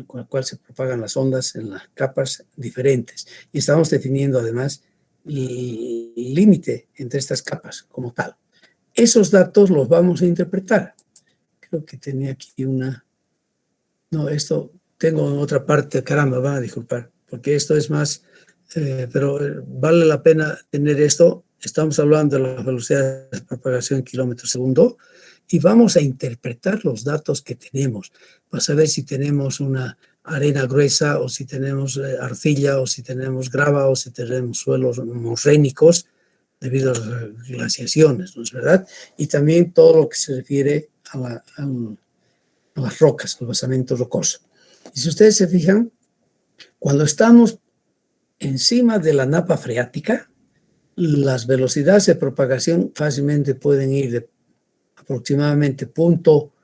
con la cual se propagan las ondas en las capas diferentes. Y estamos definiendo además el límite entre estas capas como tal. Esos datos los vamos a interpretar. Creo que tenía aquí No, esto tengo en otra parte, caramba, van a disculpar, porque esto es más, pero vale la pena tener esto. Estamos hablando de la velocidad de propagación en kilómetros segundo y vamos a interpretar los datos que tenemos para saber si tenemos una arena gruesa o si tenemos arcilla o si tenemos grava o si tenemos suelos morrénicos debido a las glaciaciones, ¿no es verdad? Y también todo lo que se refiere a las rocas, al basamento rocoso. Y si ustedes se fijan, cuando estamos encima de la napa freática, las velocidades de propagación fácilmente pueden ir de aproximadamente 0.35,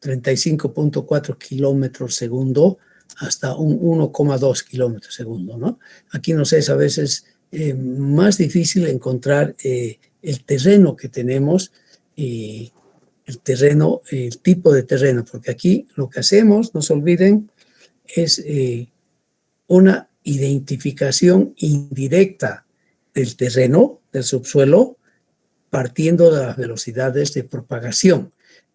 0.4 kilómetros segundo hasta un 1,2 kilómetros segundo, ¿no? Aquí nos es a veces más difícil encontrar el terreno que tenemos y el tipo de terreno, porque aquí lo que hacemos, no se olviden, es una identificación indirecta del terreno, del subsuelo, partiendo de las velocidades de propagación.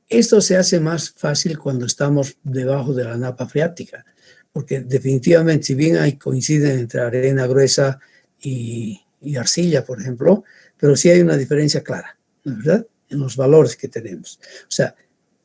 Esto se hace más fácil cuando estamos debajo de la napa freática, porque definitivamente, si bien coinciden entre arena gruesa y arcilla, por ejemplo, pero sí hay una diferencia clara, ¿no es verdad?, en los valores que tenemos. O sea,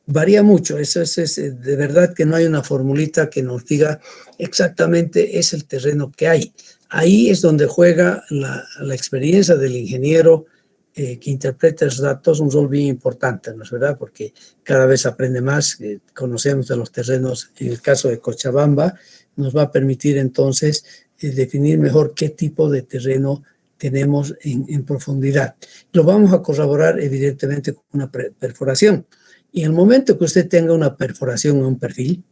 varía mucho. Eso es de verdad que no hay una formulita que nos diga exactamente es el terreno que hay. Ahí es donde juega la experiencia del ingeniero que interpreta esos datos, un rol bien importante, ¿no es verdad? Porque cada vez aprende más, conocemos de los terrenos. En el caso de Cochabamba, nos va a permitir entonces definir mejor qué tipo de terreno tenemos en profundidad. Lo vamos a corroborar evidentemente con una perforación. Y en el momento que usted tenga una perforación en un perfil,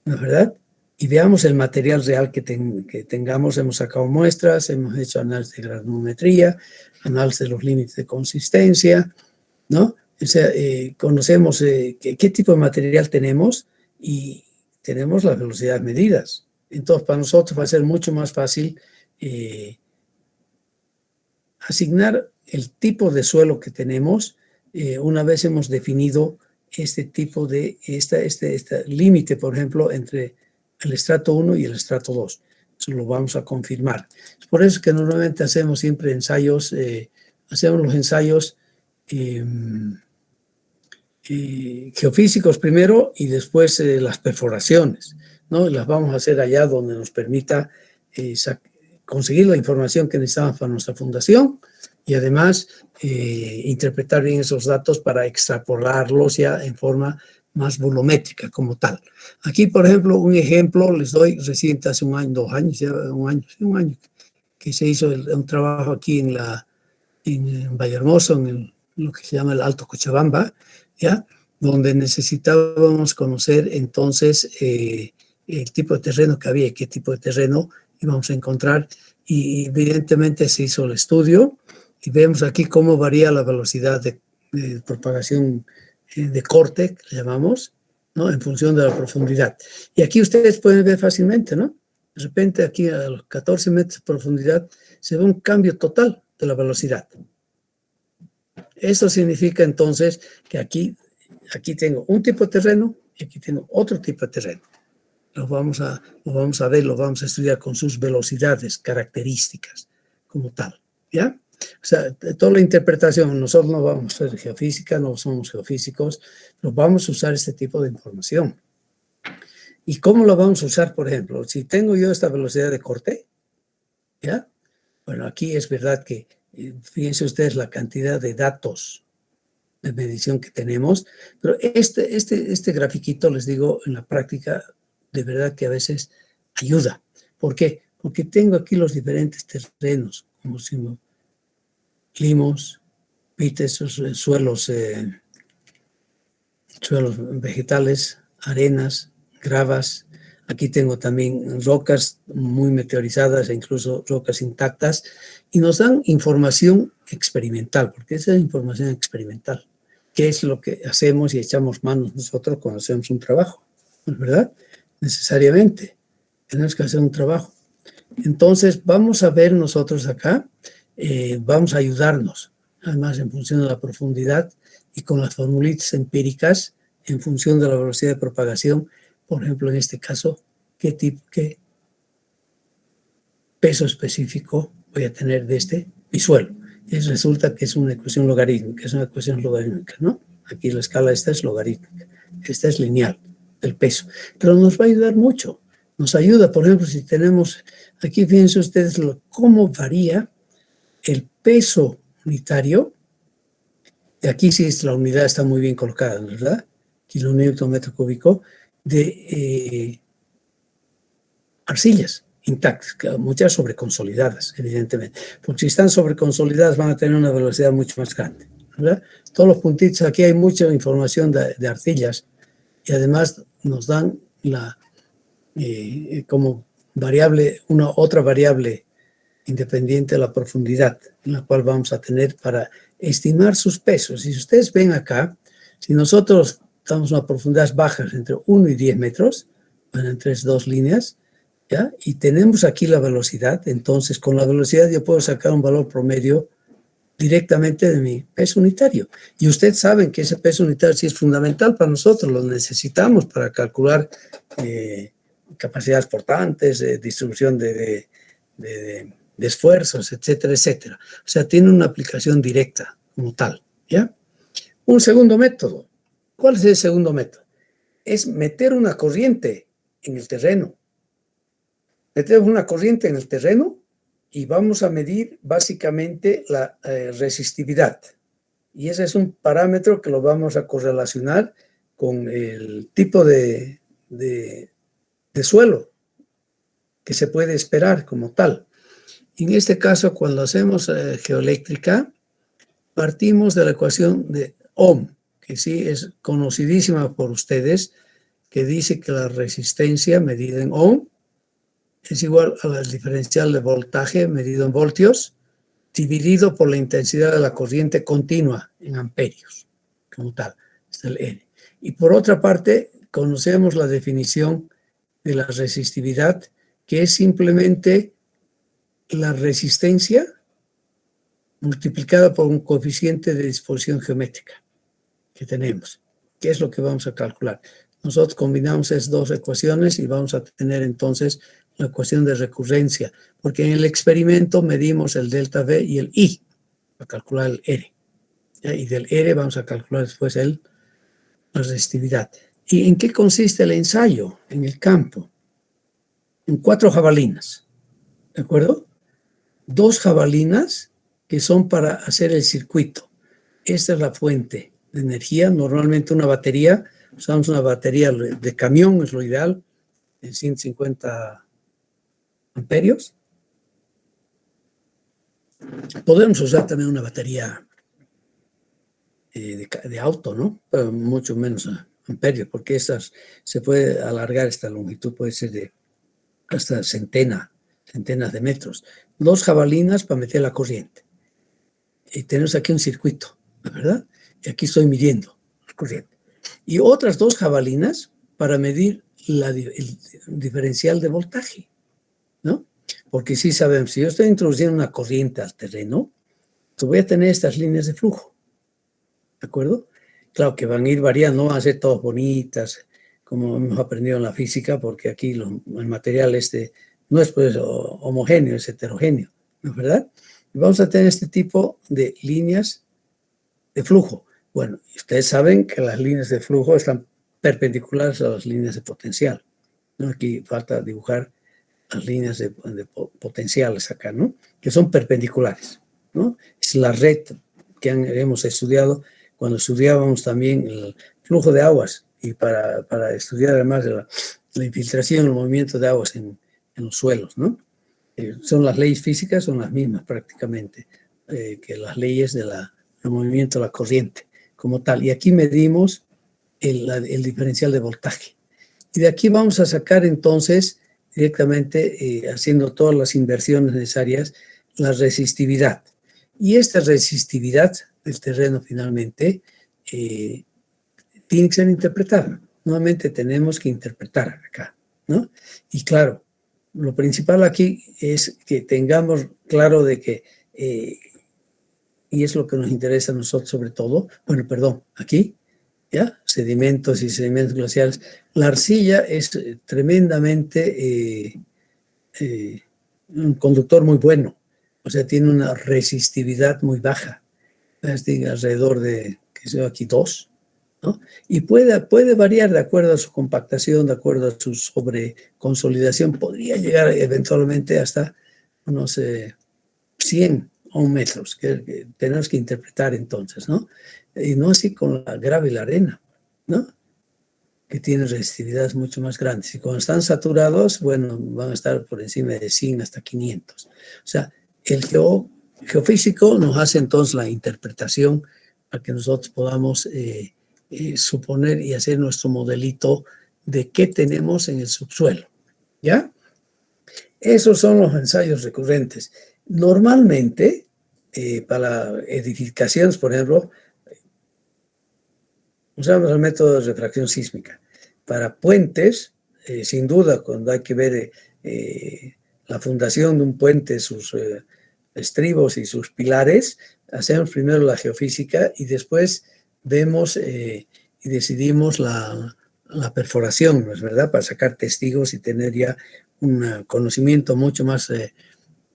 ¿no es verdad?, y veamos el material real que tengamos, hemos sacado muestras, hemos hecho análisis de granulometría, análisis de los límites de consistencia, ¿no? O sea, conocemos qué tipo de material tenemos y tenemos las velocidades medidas. Entonces, para nosotros va a ser mucho más fácil asignar el tipo de suelo que tenemos una vez hemos definido este tipo de, este límite, por ejemplo, entre el estrato 1 y el estrato 2. Eso lo vamos a confirmar. Es por eso que normalmente hacemos siempre ensayos, hacemos los ensayos geofísicos primero y después las perforaciones, ¿no? Las vamos a hacer allá donde nos permita conseguir la información que necesitamos para nuestra fundación y además interpretar bien esos datos para extrapolarlos ya en forma más volumétrica como tal. Aquí, por ejemplo, un ejemplo les doy reciente, hace un año, 2 años, ya un año, que se hizo un trabajo aquí en Vallehermoso, en lo que se llama el Alto Cochabamba, ¿ya?, donde necesitábamos conocer entonces el tipo de terreno que había y qué tipo de terreno íbamos a encontrar. Y evidentemente se hizo el estudio y vemos aquí cómo varía la velocidad de propagación de corte, que le llamamos, ¿no?, en función de la profundidad. Y aquí ustedes pueden ver fácilmente, ¿no? De repente aquí a los 14 metros de profundidad se ve un cambio total de la velocidad. Eso significa entonces que aquí tengo un tipo de terreno y aquí tengo otro tipo de terreno. lo vamos a ver, lo vamos a estudiar con sus velocidades, características, como tal, ¿ya? O sea, toda la interpretación, nosotros no vamos a hacer geofísica, no somos geofísicos, pero vamos a usar este tipo de información. ¿Y cómo lo vamos a usar? Por ejemplo, si tengo yo esta velocidad de corte, ¿ya? Bueno, aquí es verdad que, fíjense ustedes la cantidad de datos de medición que tenemos, pero este grafiquito, les digo, en la práctica, de verdad que a veces ayuda. ¿Por qué? Porque tengo aquí los diferentes terrenos, como si limos, pites, suelos vegetales, arenas, gravas. Aquí tengo también rocas muy meteorizadas e incluso rocas intactas, y nos dan información experimental, porque esa es información experimental. ¿Qué es lo que hacemos y echamos manos nosotros cuando hacemos un trabajo? ¿No es verdad? Necesariamente tenemos que hacer un trabajo. Entonces vamos a ver nosotros acá, vamos a ayudarnos, además en función de la profundidad y con las formulitas empíricas, en función de la velocidad de propagación. Por ejemplo, en este caso, qué peso específico voy a tener de mi suelo. Y resulta que es una ecuación logarítmica, ¿no? Aquí la escala esta es logarítmica, esta es lineal, el peso. Pero nos va a ayudar mucho. Nos ayuda, por ejemplo, si tenemos, aquí fíjense ustedes cómo varía el peso unitario. Y aquí sí la unidad está muy bien colocada, ¿verdad? Kilonewton metro cúbico de arcillas intactas, muchas sobreconsolidadas, evidentemente. Porque si están sobreconsolidadas van a tener una velocidad mucho más grande, ¿verdad? Todos los puntitos, aquí hay mucha información de arcillas, y además nos dan como variable, otra variable independiente de la profundidad, en la cual vamos a tener para estimar sus pesos. Y si ustedes ven acá, si nosotros damos unas profundidades bajas entre 1 y 10 metros, bueno, entre dos líneas, ¿ya? Y tenemos aquí la velocidad, entonces con la velocidad yo puedo sacar un valor promedio directamente de mi peso unitario. Y ustedes saben que ese peso unitario sí es fundamental para nosotros, lo necesitamos para calcular capacidades portantes, distribución de esfuerzos, etcétera, etcétera. O sea, tiene una aplicación directa como tal, ¿ya? Un segundo método. ¿Cuál es el segundo método? Es meter una corriente en el terreno. Metemos una corriente en el terreno y vamos a medir básicamente la resistividad. Y ese es un parámetro que lo vamos a correlacionar con el tipo de suelo que se puede esperar como tal. En este caso, cuando hacemos geoeléctrica, partimos de la ecuación de Ohm, que sí es conocidísima por ustedes, que dice que la resistencia medida en Ohm es igual a la diferencial de voltaje medido en voltios, dividido por la intensidad de la corriente continua en amperios, como tal, es el N. Y por otra parte, conocemos la definición de la resistividad, que es simplemente la resistencia multiplicada por un coeficiente de disposición geométrica que tenemos, que es lo que vamos a calcular. Nosotros combinamos esas dos ecuaciones y vamos a tener entonces la ecuación de recurrencia, porque en el experimento medimos el delta V y el I para calcular el R. ¿Ya? Y del R vamos a calcular después la resistividad. ¿Y en qué consiste el ensayo en el campo? En 4 jabalinas, ¿de acuerdo? 2 jabalinas que son para hacer el circuito. Esta es la fuente de energía. Normalmente una batería, usamos una batería de camión, es lo ideal, en 150 amperios. Podemos usar también una batería de auto, ¿no? Pero mucho menos amperios, porque esas se puede alargar esta longitud, puede ser de hasta centenas de metros. 2 jabalinas para meter la corriente. Y tenemos aquí un circuito, ¿verdad? Y aquí estoy midiendo la corriente. Y otras 2 jabalinas para medir el diferencial de voltaje, ¿no? Porque sí sabemos, si yo estoy introduciendo una corriente al terreno, pues voy a tener estas líneas de flujo, ¿de acuerdo? Claro que van a ir variando, no van a ser todas bonitas, como hemos aprendido en la física, porque aquí el material no es pues homogéneo, es heterogéneo, ¿no es verdad? Y vamos a tener este tipo de líneas de flujo. Bueno, ustedes saben que las líneas de flujo están perpendiculares a las líneas de potencial, ¿no? Aquí falta dibujar las líneas de potenciales acá, ¿no? Que son perpendiculares, ¿no? Es la red que hemos estudiado cuando estudiábamos también el flujo de aguas y para estudiar además la infiltración, el movimiento de aguas en los suelos, ¿no? Son las leyes físicas, son las mismas prácticamente que las leyes del movimiento de la corriente como tal. Y aquí medimos el diferencial de voltaje. Y de aquí vamos a sacar entonces directamente, haciendo todas las inversiones necesarias, la resistividad. Y esta resistividad del terreno finalmente tiene que ser interpretada. Nuevamente tenemos que interpretar acá, ¿no? Y claro, lo principal aquí es que tengamos claro de que, y es lo que nos interesa a nosotros sobre todo, bueno, perdón, aquí, ¿ya? Sedimentos y sedimentos glaciales. La arcilla es tremendamente un conductor muy bueno, o sea, tiene una resistividad muy baja, alrededor de, que sé aquí, 2, ¿no? Y puede variar de acuerdo a su compactación, de acuerdo a su sobreconsolidación, podría llegar eventualmente hasta unos 100 metros, que tenemos que interpretar entonces, ¿no? Y no así con la grava y la arena, ¿no? Que tienen resistividades mucho más grandes. Y cuando están saturados, bueno, van a estar por encima de 100 hasta 500. O sea, el geofísico nos hace entonces la interpretación para que nosotros podamos suponer y hacer nuestro modelito de qué tenemos en el subsuelo, ¿ya? Esos son los ensayos recurrentes. Normalmente, para edificaciones, por ejemplo, usamos el método de refracción sísmica. Para puentes, sin duda, cuando hay que ver la fundación de un puente, sus estribos y sus pilares, hacemos primero la geofísica y después vemos y decidimos la perforación, ¿no es verdad? Para sacar testigos y tener ya un conocimiento mucho más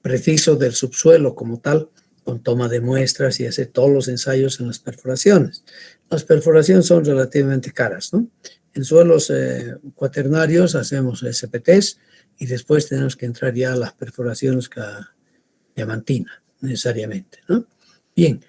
preciso del subsuelo como tal, con toma de muestras y hacer todos los ensayos en las perforaciones. Las perforaciones son relativamente caras, ¿no? En suelos cuaternarios hacemos SPTs y después tenemos que entrar ya a las perforaciones diamantina, necesariamente, ¿no? Bien,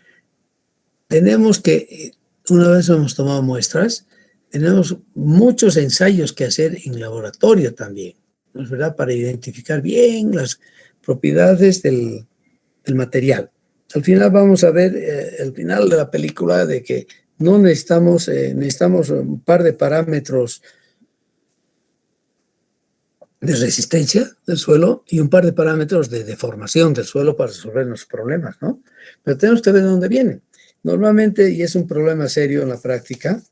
tenemos que, una vez hemos tomado muestras, tenemos muchos ensayos que hacer en laboratorio también, ¿no es verdad? Para identificar bien las propiedades del material. Al final vamos a ver el final de la película de que no necesitamos un par de parámetros de resistencia del suelo y un par de parámetros de deformación del suelo para resolver los problemas, ¿no? Pero tenemos que ver de dónde vienen. Normalmente, y es un problema serio en la práctica,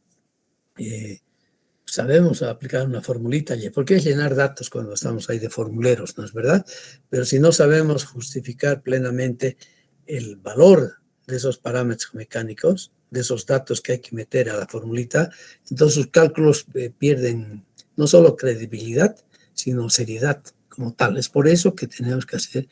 sabemos aplicar una formulita, porque es llenar datos cuando estamos ahí de formuleros, ¿no es verdad? Pero si no sabemos justificar plenamente el valor de esos parámetros mecánicos, de esos datos que hay que meter a la formulita, entonces sus cálculos pierden no solo credibilidad, sino seriedad como tal. Es por eso que tenemos que hacer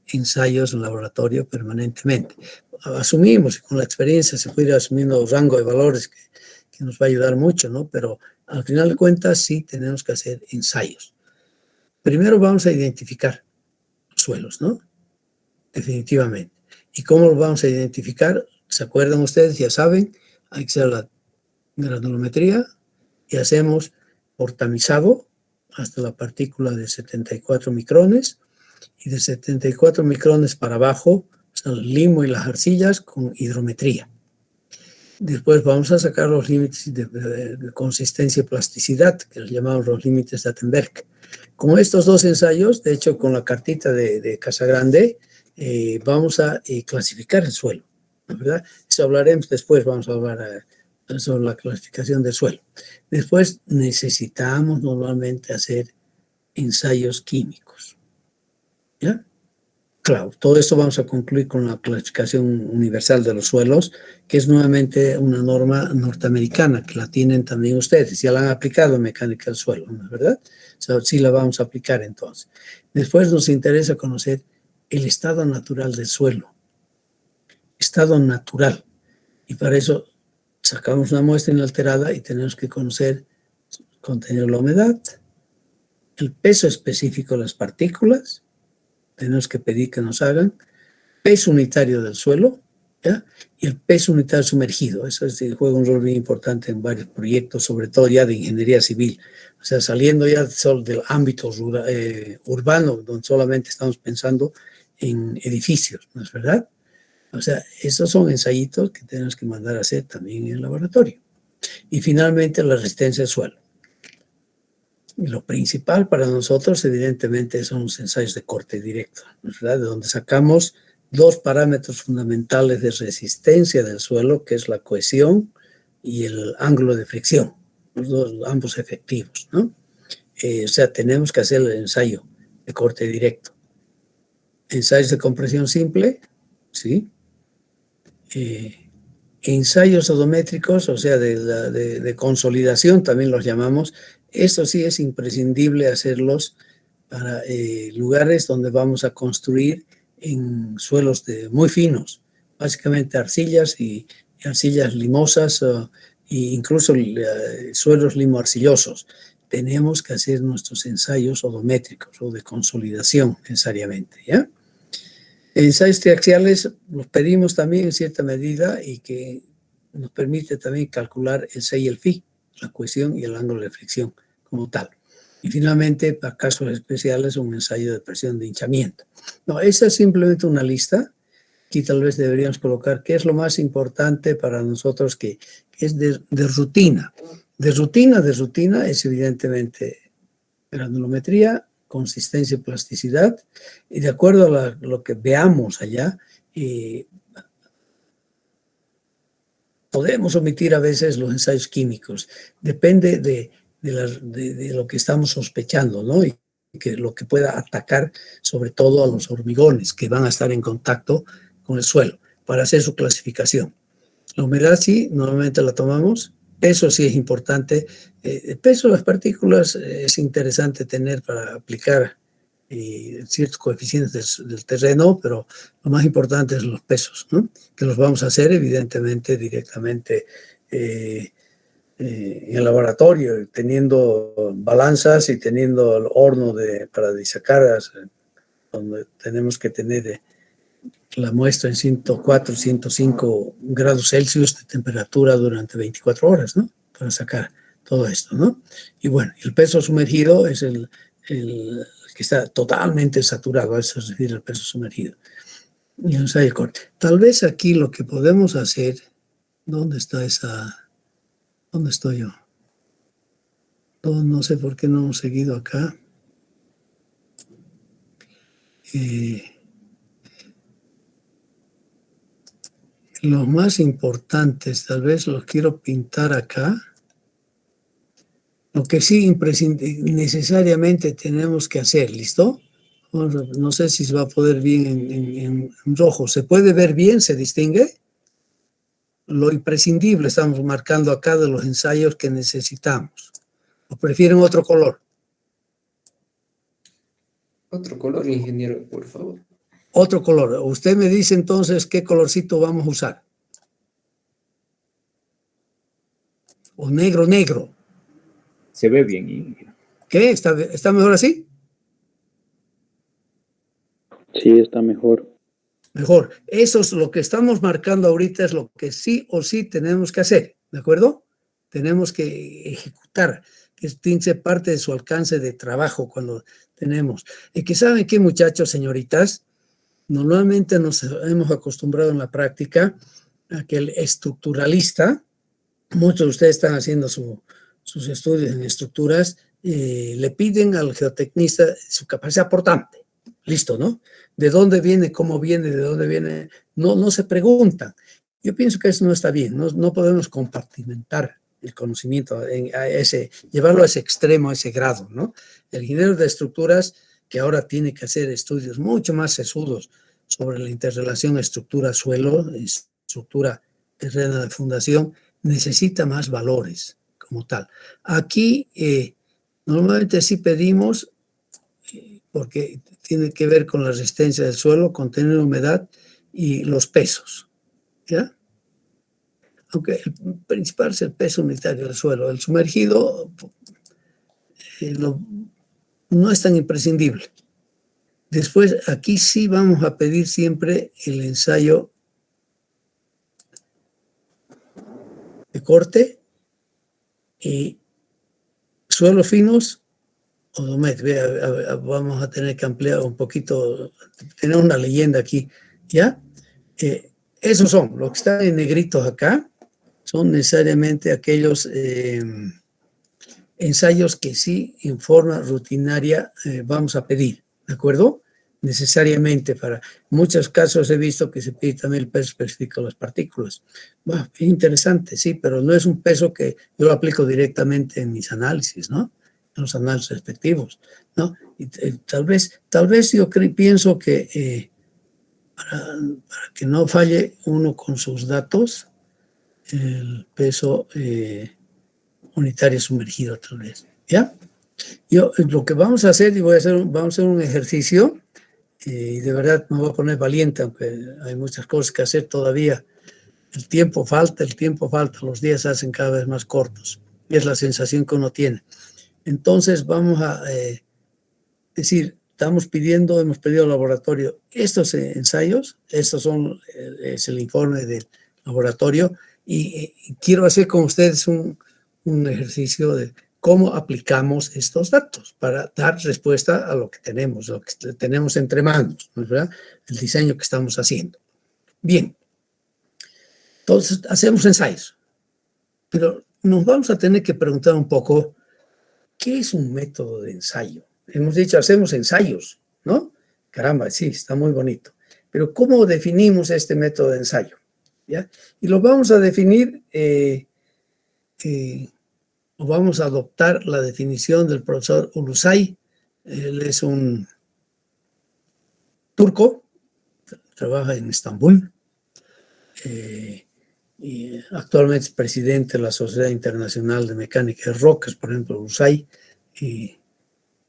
ensayos en laboratorio permanentemente. Asumimos, y con la experiencia se puede ir asumiendo un rango de valores que nos va a ayudar mucho, ¿no? Pero al final de cuentas sí tenemos que hacer ensayos. Primero vamos a identificar suelos, ¿no? Definitivamente. ¿Y cómo los vamos a identificar? ¿Se acuerdan ustedes? Ya saben, hay que hacer la granulometría y hacemos por tamizado hasta la partícula de 74 micrones y de 74 micrones para abajo, o sea, el limo y las arcillas con hidrometría. Después vamos a sacar los límites de consistencia y plasticidad, que los llamamos los límites de Attenberg. Con estos dos ensayos, de hecho con la cartita de Casagrande, vamos a clasificar el suelo, ¿verdad? Eso hablaremos después, vamos a hablar sobre la clasificación del suelo. Después necesitamos normalmente hacer ensayos químicos, ¿ya? Claro, todo esto vamos a concluir con la clasificación universal de los suelos, que es nuevamente una norma norteamericana, que la tienen también ustedes, ya la han aplicado en mecánica del suelo, ¿no es verdad? O sea, sí la vamos a aplicar entonces. Después nos interesa conocer el estado natural del suelo, estado natural, y para eso sacamos una muestra inalterada y tenemos que conocer el contenido de la humedad, el peso específico de las partículas, tenemos que pedir que nos hagan peso unitario del suelo, ¿ya? Y el peso unitario sumergido. Eso juega un rol muy importante en varios proyectos, sobre todo ya de ingeniería civil. O sea, saliendo ya del ámbito urbano, donde solamente estamos pensando en edificios, ¿no es verdad? O sea, esos son ensayitos que tenemos que mandar a hacer también en el laboratorio. Y finalmente, la resistencia al suelo. Y lo principal para nosotros, evidentemente, son los ensayos de corte directo, ¿verdad? De donde sacamos dos parámetros fundamentales de resistencia del suelo, que es la cohesión y el ángulo de fricción, ambos efectivos, ¿no? O sea, tenemos que hacer el ensayo de corte directo. Ensayos de compresión simple, ¿sí? Ensayos odométricos, o sea, de consolidación, también los llamamos. Eso sí es imprescindible hacerlos para lugares donde vamos a construir en suelos muy finos, básicamente arcillas y arcillas limosas e incluso suelos limoarcillosos. Tenemos que hacer nuestros ensayos odométricos o de consolidación necesariamente, ¿ya? Ensayos triaxiales los pedimos también en cierta medida y que nos permite también calcular el C y el phi, la cohesión y el ángulo de fricción como tal. Y finalmente, para casos especiales, un ensayo de presión de hinchamiento. No, esa es simplemente una lista. Aquí tal vez deberíamos colocar qué es lo más importante para nosotros que es de rutina. De rutina es evidentemente granulometría, consistencia y plasticidad, y de acuerdo a lo que veamos allá, podemos omitir a veces los ensayos químicos, depende de lo que estamos sospechando, ¿no? Y que lo que pueda atacar sobre todo a los hormigones que van a estar en contacto con el suelo para hacer su clasificación. La humedad sí, normalmente la tomamos. Peso sí es importante. El peso de las partículas es interesante tener para aplicar ciertos coeficientes del terreno, pero lo más importante es los pesos, ¿no? Que los vamos a hacer evidentemente directamente en el laboratorio, teniendo balanzas y teniendo el horno para disacar, donde tenemos que tener la muestra en 104, 105 grados Celsius de temperatura durante 24 horas, ¿no? Para sacar todo esto, ¿no? Y bueno, el peso sumergido es el que está totalmente saturado, a eso se refiere el peso sumergido. Y el ensayo de corte. Tal vez aquí lo que podemos hacer, ¿dónde está esa? ¿Dónde estoy yo? No sé por qué no hemos seguido acá. Los más importantes, tal vez los quiero pintar acá. Lo que sí necesariamente tenemos que hacer, ¿listo? No sé si se va a poder bien en rojo. ¿Se puede ver bien? ¿Se distingue? Lo imprescindible estamos marcando acá de los ensayos que necesitamos. ¿O prefieren otro color? Otro color, ingeniero, por favor. Otro color. Usted me dice entonces qué colorcito vamos a usar. O negro, negro. Se ve bien, ingeniero. ¿Qué? ¿Está mejor así? Sí, está mejor. Mejor. Eso es lo que estamos marcando ahorita, es lo que sí o sí tenemos que hacer, ¿de acuerdo? Tenemos que ejecutar, que tiene que ser parte de su alcance de trabajo cuando tenemos. Y que saben qué, muchachos, señoritas, normalmente nos hemos acostumbrado en la práctica a que el estructuralista, muchos de ustedes están haciendo sus estudios en estructuras, le piden al geotecnista su capacidad portante. Listo, ¿no? ¿De dónde viene? ¿Cómo viene? ¿De dónde viene? No se preguntan. Yo pienso que eso no está bien. No podemos compartimentar el conocimiento, llevarlo a ese extremo, a ese grado, ¿no? El ingeniero de estructuras que ahora tiene que hacer estudios mucho más sesudos sobre la interrelación estructura-suelo, estructura terrena de fundación, necesita más valores como tal. Aquí normalmente sí pedimos, porque tiene que ver con la resistencia del suelo, contener humedad y los pesos, ¿ya? Aunque el principal es el peso unitario del suelo. El sumergido no es tan imprescindible. Después, aquí sí vamos a pedir siempre el ensayo de corte y suelos finos o domet. Vamos a tener que ampliar un poquito, tener una leyenda aquí, ¿ya? Esos son, los que están en negritos acá, son necesariamente aquellos ensayos que sí en forma rutinaria vamos a pedir, ¿de acuerdo? Necesariamente para muchos casos he visto que se pide también el peso específico de las partículas. Bueno, es interesante, sí, pero no es un peso que yo lo aplico directamente en mis análisis, ¿no? En los análisis respectivos, ¿no? Y tal vez yo pienso que para que no falle uno con sus datos, el peso unitario sumergido tal vez, ¿ya? Yo lo que vamos a hacer, y vamos a hacer un ejercicio, y de verdad me voy a poner valiente, aunque hay muchas cosas que hacer todavía. El tiempo falta, los días se hacen cada vez más cortos, y es la sensación que uno tiene. Entonces vamos a decir, hemos pedido al laboratorio estos ensayos, es el informe del laboratorio, y quiero hacer con ustedes un ejercicio de cómo aplicamos estos datos para dar respuesta a lo que tenemos entre manos, ¿verdad? El diseño que estamos haciendo. Bien, entonces hacemos ensayos, pero nos vamos a tener que preguntar un poco, ¿qué es un método de ensayo? Hemos dicho, hacemos ensayos, ¿no? Caramba, sí, está muy bonito. Pero ¿cómo definimos este método de ensayo? ¿Ya? Y lo vamos a definir, o vamos a adoptar la definición del profesor Ulusay. Él es un turco, trabaja en Estambul, y actualmente es presidente de la Sociedad Internacional de Mecánica de Rocas, por ejemplo, Ulusay, y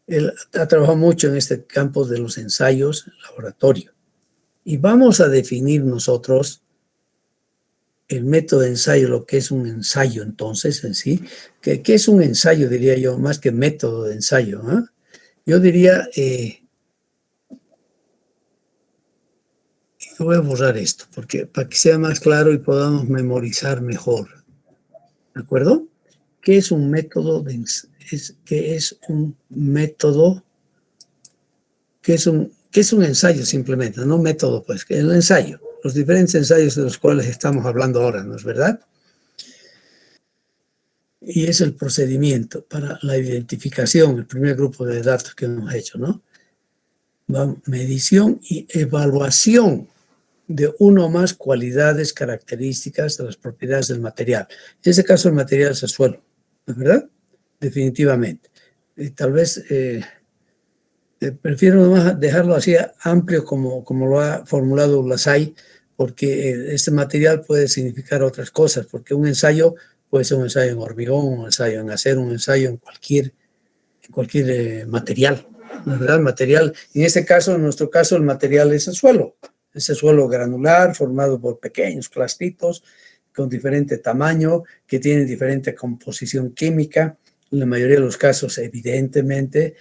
él ha trabajado mucho en este campo de los ensayos en laboratorio. Y vamos a definir nosotros el método de ensayo, lo que es un ensayo entonces en sí. ¿Qué es un ensayo, diría yo, más que método de ensayo? Yo diría, voy a borrar esto, porque para que sea más claro y podamos memorizar mejor. ¿De acuerdo? ¿Qué es un método de ensayo? ¿Qué es un método? ¿Qué es un ensayo simplemente? No método, pues, que es el ensayo. Los diferentes ensayos de los cuales estamos hablando ahora, ¿no es verdad? Y es el procedimiento para la identificación, el primer grupo de datos que hemos hecho, ¿no? Medición y evaluación de una o más cualidades, características de las propiedades del material. En este caso, el material es el suelo, ¿no es verdad? Definitivamente. Tal vez prefiero nomás dejarlo así amplio como lo ha formulado Ulusay, porque este material puede significar otras cosas, porque un ensayo puede ser un ensayo en hormigón, un ensayo en acero, un ensayo en cualquier material, ¿no es verdad? Material, en este caso, en nuestro caso, el material es el suelo. Ese suelo granular formado por pequeños clastitos con diferente tamaño, que tienen diferente composición química. En la mayoría de los casos, evidentemente,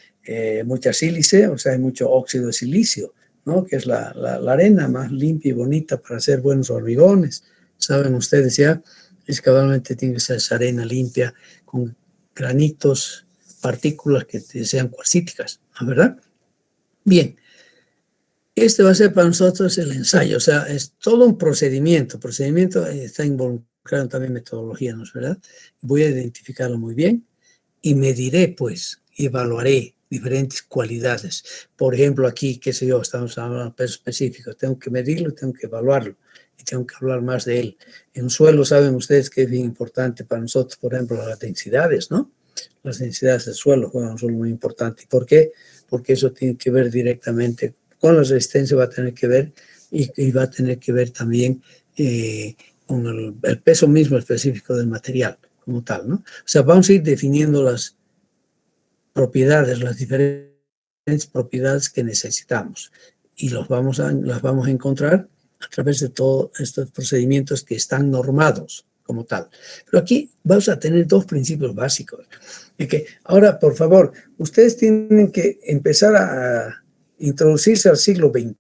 mucha sílice, o sea, hay mucho óxido de silicio, ¿no? Que es la arena más limpia y bonita para hacer buenos hormigones. Saben ustedes ya, es que cabalmente tiene que ser esa arena limpia con granitos, partículas que sean cuarcíticas, ¿no? ¿Verdad? Bien. Este va a ser para nosotros el ensayo, o sea, es todo un procedimiento. Procedimiento está involucrado también metodología, ¿no es verdad? Voy a identificarlo muy bien y mediré, pues, y evaluaré diferentes cualidades. Por ejemplo, aquí, qué sé yo, estamos hablando de peso específico. Tengo que medirlo, tengo que evaluarlo y tengo que hablar más de él. En suelo, saben ustedes que es bien importante para nosotros, por ejemplo, las densidades, ¿no? Las densidades del suelo juegan un rol muy importante. ¿Por qué? Porque eso tiene que ver directamente con la resistencia, va a tener que ver y va a tener que ver también con el peso mismo específico del material como tal, ¿no? O sea, vamos a ir definiendo las propiedades, las diferentes propiedades que necesitamos y las vamos a encontrar a través de todos estos procedimientos que están normados como tal. Pero aquí vamos a tener dos principios básicos. Ahora, por favor, ustedes tienen que empezar a introducirse al siglo XXI,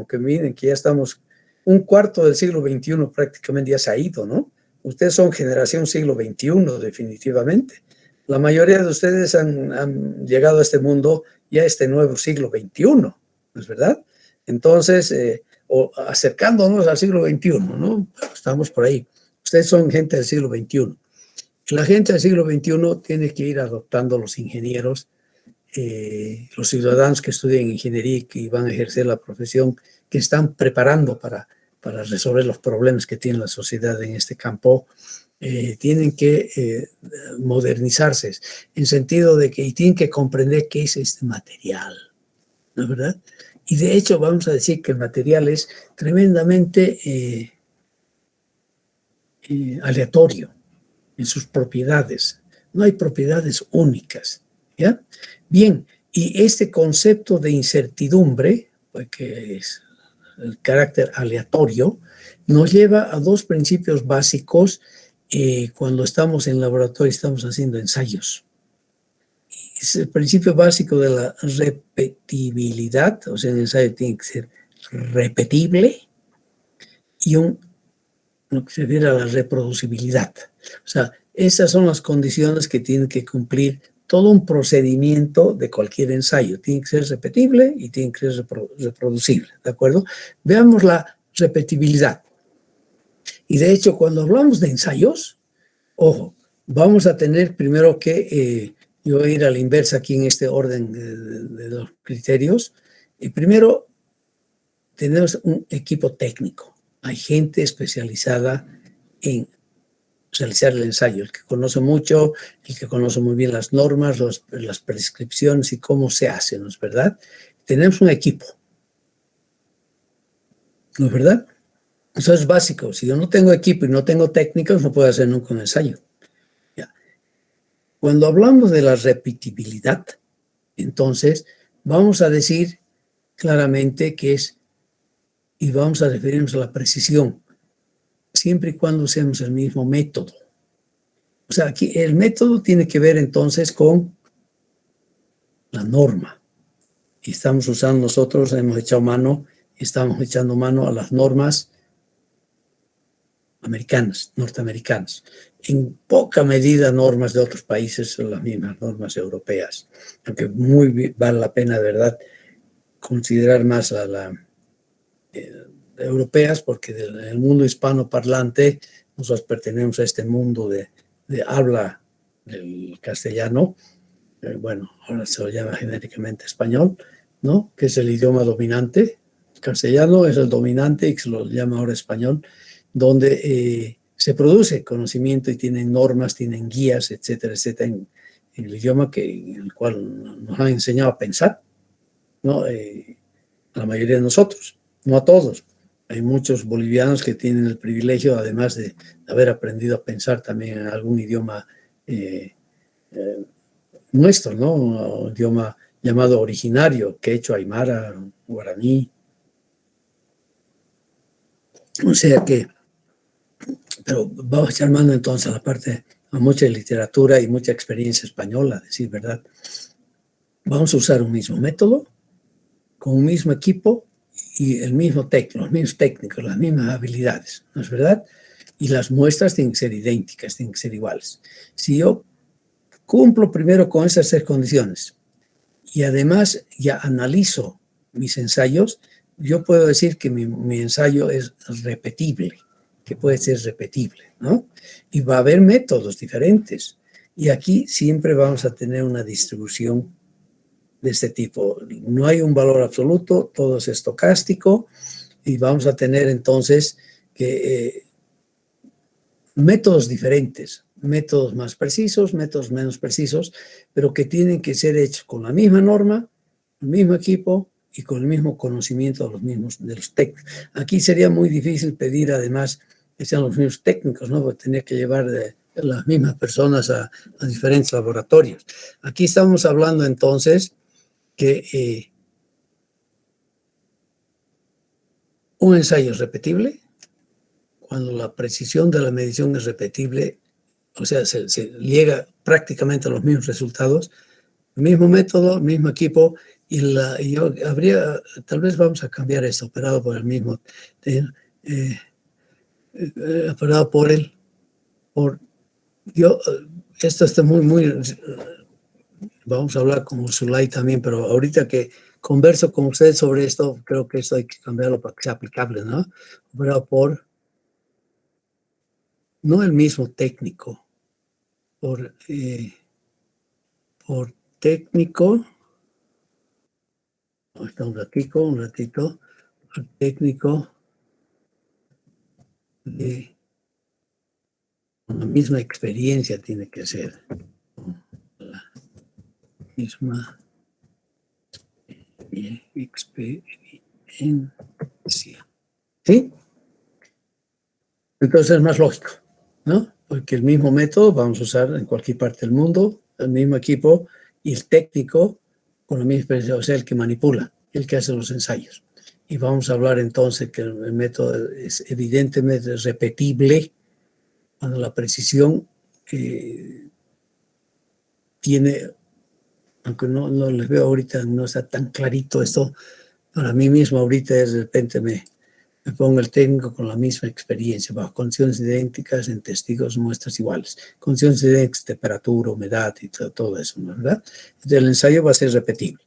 que miren que ya estamos, un cuarto del siglo XXI prácticamente ya se ha ido, ¿no? Ustedes son generación siglo XXI, definitivamente. La mayoría de ustedes han llegado a este mundo ya a este nuevo siglo XXI, ¿no es verdad? Entonces, o acercándonos al siglo XXI, ¿no? Estamos por ahí. Ustedes son gente del siglo XXI. La gente del siglo XXI tiene que ir adoptando los ingenieros, los ciudadanos que estudian ingeniería y que van a ejercer la profesión, que están preparando para resolver los problemas que tiene la sociedad en este campo, tienen que modernizarse en sentido de que y tienen que comprender qué es este material, ¿no es verdad? Y de hecho vamos a decir que el material es tremendamente aleatorio en sus propiedades. No hay propiedades únicas, ¿ya? Bien, y este concepto de incertidumbre, pues, que es el carácter aleatorio, nos lleva a dos principios básicos cuando estamos en laboratorio, estamos haciendo ensayos. Es el principio básico de la repetibilidad, o sea, el ensayo tiene que ser repetible, y lo que se refiere a la reproducibilidad. O sea, esas son las condiciones que tiene que cumplir todo un procedimiento de cualquier ensayo. Tiene que ser repetible y tiene que ser reproducible, ¿de acuerdo? Veamos la repetibilidad. Y de hecho, cuando hablamos de ensayos, ojo, vamos a tener primero que, yo voy a ir a la inversa aquí en este orden de los criterios. Y primero, tenemos un equipo técnico. Hay gente especializada en realizar el ensayo, el que conoce mucho, el que conoce muy bien las normas, las prescripciones y cómo se hace, ¿no es verdad? Tenemos un equipo, ¿no es verdad? Eso es básico. Si yo no tengo equipo y no tengo técnicos, no puedo hacer nunca un ensayo. ¿Ya? Cuando hablamos de la repetibilidad, entonces vamos a decir claramente que es, y vamos a referirnos a la precisión, siempre y cuando usemos el mismo método. O sea, aquí el método tiene que ver entonces con la norma. Y estamos usando nosotros, estamos echando mano a las normas americanas, norteamericanas. En poca medida normas de otros países son las mismas normas europeas. Aunque vale la pena, de verdad, considerar más a las europeas, porque en el mundo hispanoparlante nosotros pertenecemos a este mundo de habla del castellano, bueno, ahora se lo llama genéricamente español, ¿no? Que es el idioma dominante. El castellano es el dominante y se lo llama ahora español, donde se produce conocimiento y tienen normas, tienen guías, etcétera, etcétera, en el idioma en el cual nos han enseñado a pensar, ¿no? A la mayoría de nosotros, no a todos. Hay muchos bolivianos que tienen el privilegio, además de haber aprendido a pensar también en algún idioma nuestro, ¿no? Un idioma llamado originario, quechua, aymara, guaraní. O sea que, pero vamos a echar mano entonces a mucha literatura y mucha experiencia española, decir verdad. Vamos a usar un mismo método, con un mismo equipo, y los mismos técnicos, las mismas habilidades, ¿no es verdad? Y las muestras tienen que ser idénticas, tienen que ser iguales. Si yo cumplo primero con esas tres condiciones y además ya analizo mis ensayos, yo puedo decir que mi ensayo es repetible, que puede ser repetible, ¿no? Y va a haber métodos diferentes. Y aquí siempre vamos a tener una distribución de este tipo. No hay un valor absoluto, todo es estocástico y vamos a tener entonces que métodos diferentes métodos más precisos, métodos menos precisos, pero que tienen que ser hechos con la misma norma, el mismo equipo y con el mismo conocimiento de los técnicos. Aquí sería muy difícil pedir además que sean los mismos técnicos, ¿no? Porque tenía que llevar las mismas personas a diferentes laboratorios. Aquí estamos hablando entonces que un ensayo es repetible cuando la precisión de la medición es repetible, o sea, se llega prácticamente a los mismos resultados, el mismo método, el mismo equipo, tal vez vamos a cambiar esto, operado por el mismo, operado por él, esto está muy, vamos a hablar con Zulay también, pero ahorita que converso con usted sobre esto, creo que esto hay que cambiarlo para que sea aplicable, ¿no? Operado por, no el mismo técnico, por técnico, hasta un ratito, por técnico con la misma experiencia tiene que ser. La misma experiencia. ¿Sí? Entonces es más lógico, ¿no? Porque el mismo método vamos a usar en cualquier parte del mundo, el mismo equipo y el técnico con la misma experiencia, o sea, el que manipula, el que hace los ensayos. Y vamos a hablar entonces que el método es evidentemente repetible cuando la precisión tiene, aunque no les veo ahorita, no está tan clarito esto, para mí mismo ahorita es de repente me pongo el técnico con la misma experiencia, bajo condiciones idénticas, en testigos, muestras iguales, condiciones idénticas, temperatura, humedad y todo eso, ¿no? ¿Verdad? Entonces el ensayo va a ser repetible.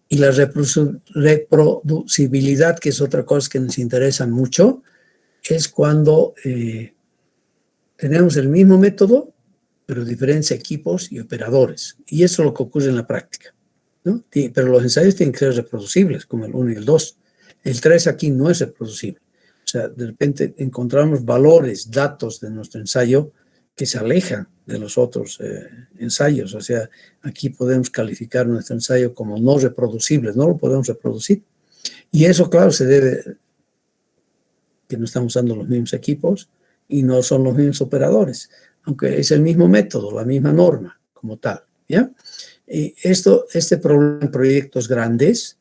Y la reproducibilidad, que es otra cosa que nos interesa mucho, es cuando tenemos el mismo método, pero diferentes equipos y operadores. Y eso es lo que ocurre en la práctica, ¿no? Pero los ensayos tienen que ser reproducibles, como el 1 y el 2. El 3 aquí no es reproducible. O sea, de repente encontramos valores, datos de nuestro ensayo que se alejan de los otros ensayos. O sea, aquí podemos calificar nuestro ensayo como no reproducible, no lo podemos reproducir. Y eso, claro, se debe que no estamos usando los mismos equipos y no son los mismos operadores, aunque es el mismo método, la misma norma como tal, ¿ya? Y este problema en proyectos grandes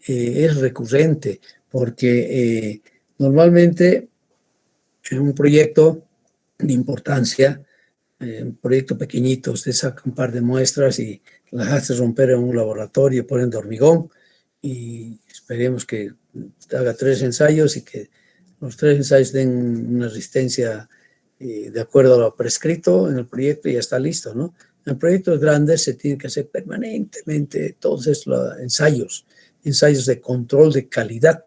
es recurrente porque normalmente en un proyecto de importancia, un proyecto pequeñito, usted saca un par de muestras y las hace romper en un laboratorio, ponen de hormigón y esperemos que haga 3 ensayos y que los 3 ensayos den una resistencia de acuerdo a lo prescrito en el proyecto y ya está listo, ¿no? En proyectos grandes se tienen que hacer permanentemente todos esos ensayos de control de calidad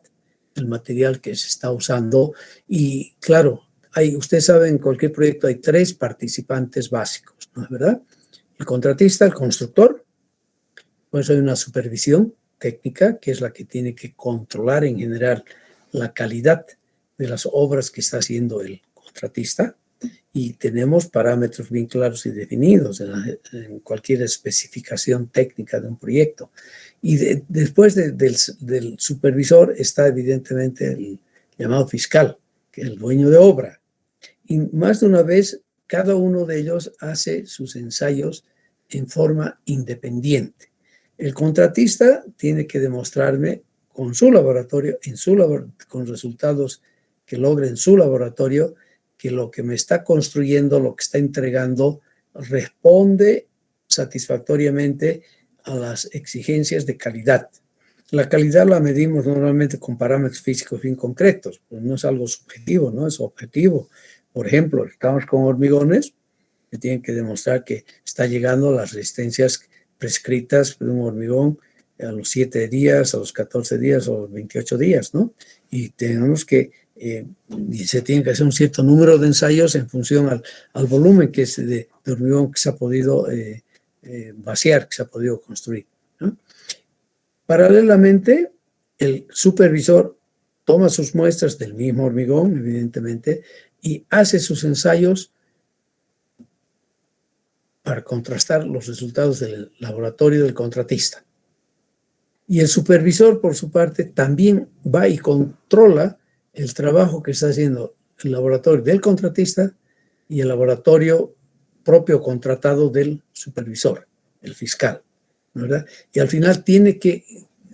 del material que se está usando. Y claro, usted sabe, en cualquier proyecto hay 3 participantes básicos, ¿no es verdad? El contratista, el constructor, pues hay una supervisión técnica que es la que tiene que controlar en general la calidad de las obras que está haciendo el contratista. Y tenemos parámetros bien claros y definidos en cualquier especificación técnica de un proyecto. Y después del supervisor está evidentemente el llamado fiscal, que es el dueño de obra. Y más de una vez, cada uno de ellos hace sus ensayos en forma independiente. El contratista tiene que demostrarme con su laboratorio, con resultados que logre en su laboratorio, que lo que me está construyendo, lo que está entregando, responde satisfactoriamente a las exigencias de calidad. La calidad la medimos normalmente con parámetros físicos bien concretos, pues no es algo subjetivo, no es objetivo. Por ejemplo, estamos con hormigones que tienen que demostrar que está llegando a las resistencias prescritas de un hormigón a los 7 días, a los 14 días o 28 días, ¿no? Y tenemos que se tiene que hacer un cierto número de ensayos en función al volumen que es de hormigón que se ha podido vaciar, que se ha podido construir, ¿no? Paralelamente, el supervisor toma sus muestras del mismo hormigón, evidentemente, y hace sus ensayos para contrastar los resultados del laboratorio del contratista. Y el supervisor, por su parte, también va y controla el trabajo que está haciendo el laboratorio del contratista y el laboratorio propio contratado del supervisor, el fiscal, ¿verdad? Y al final tiene que,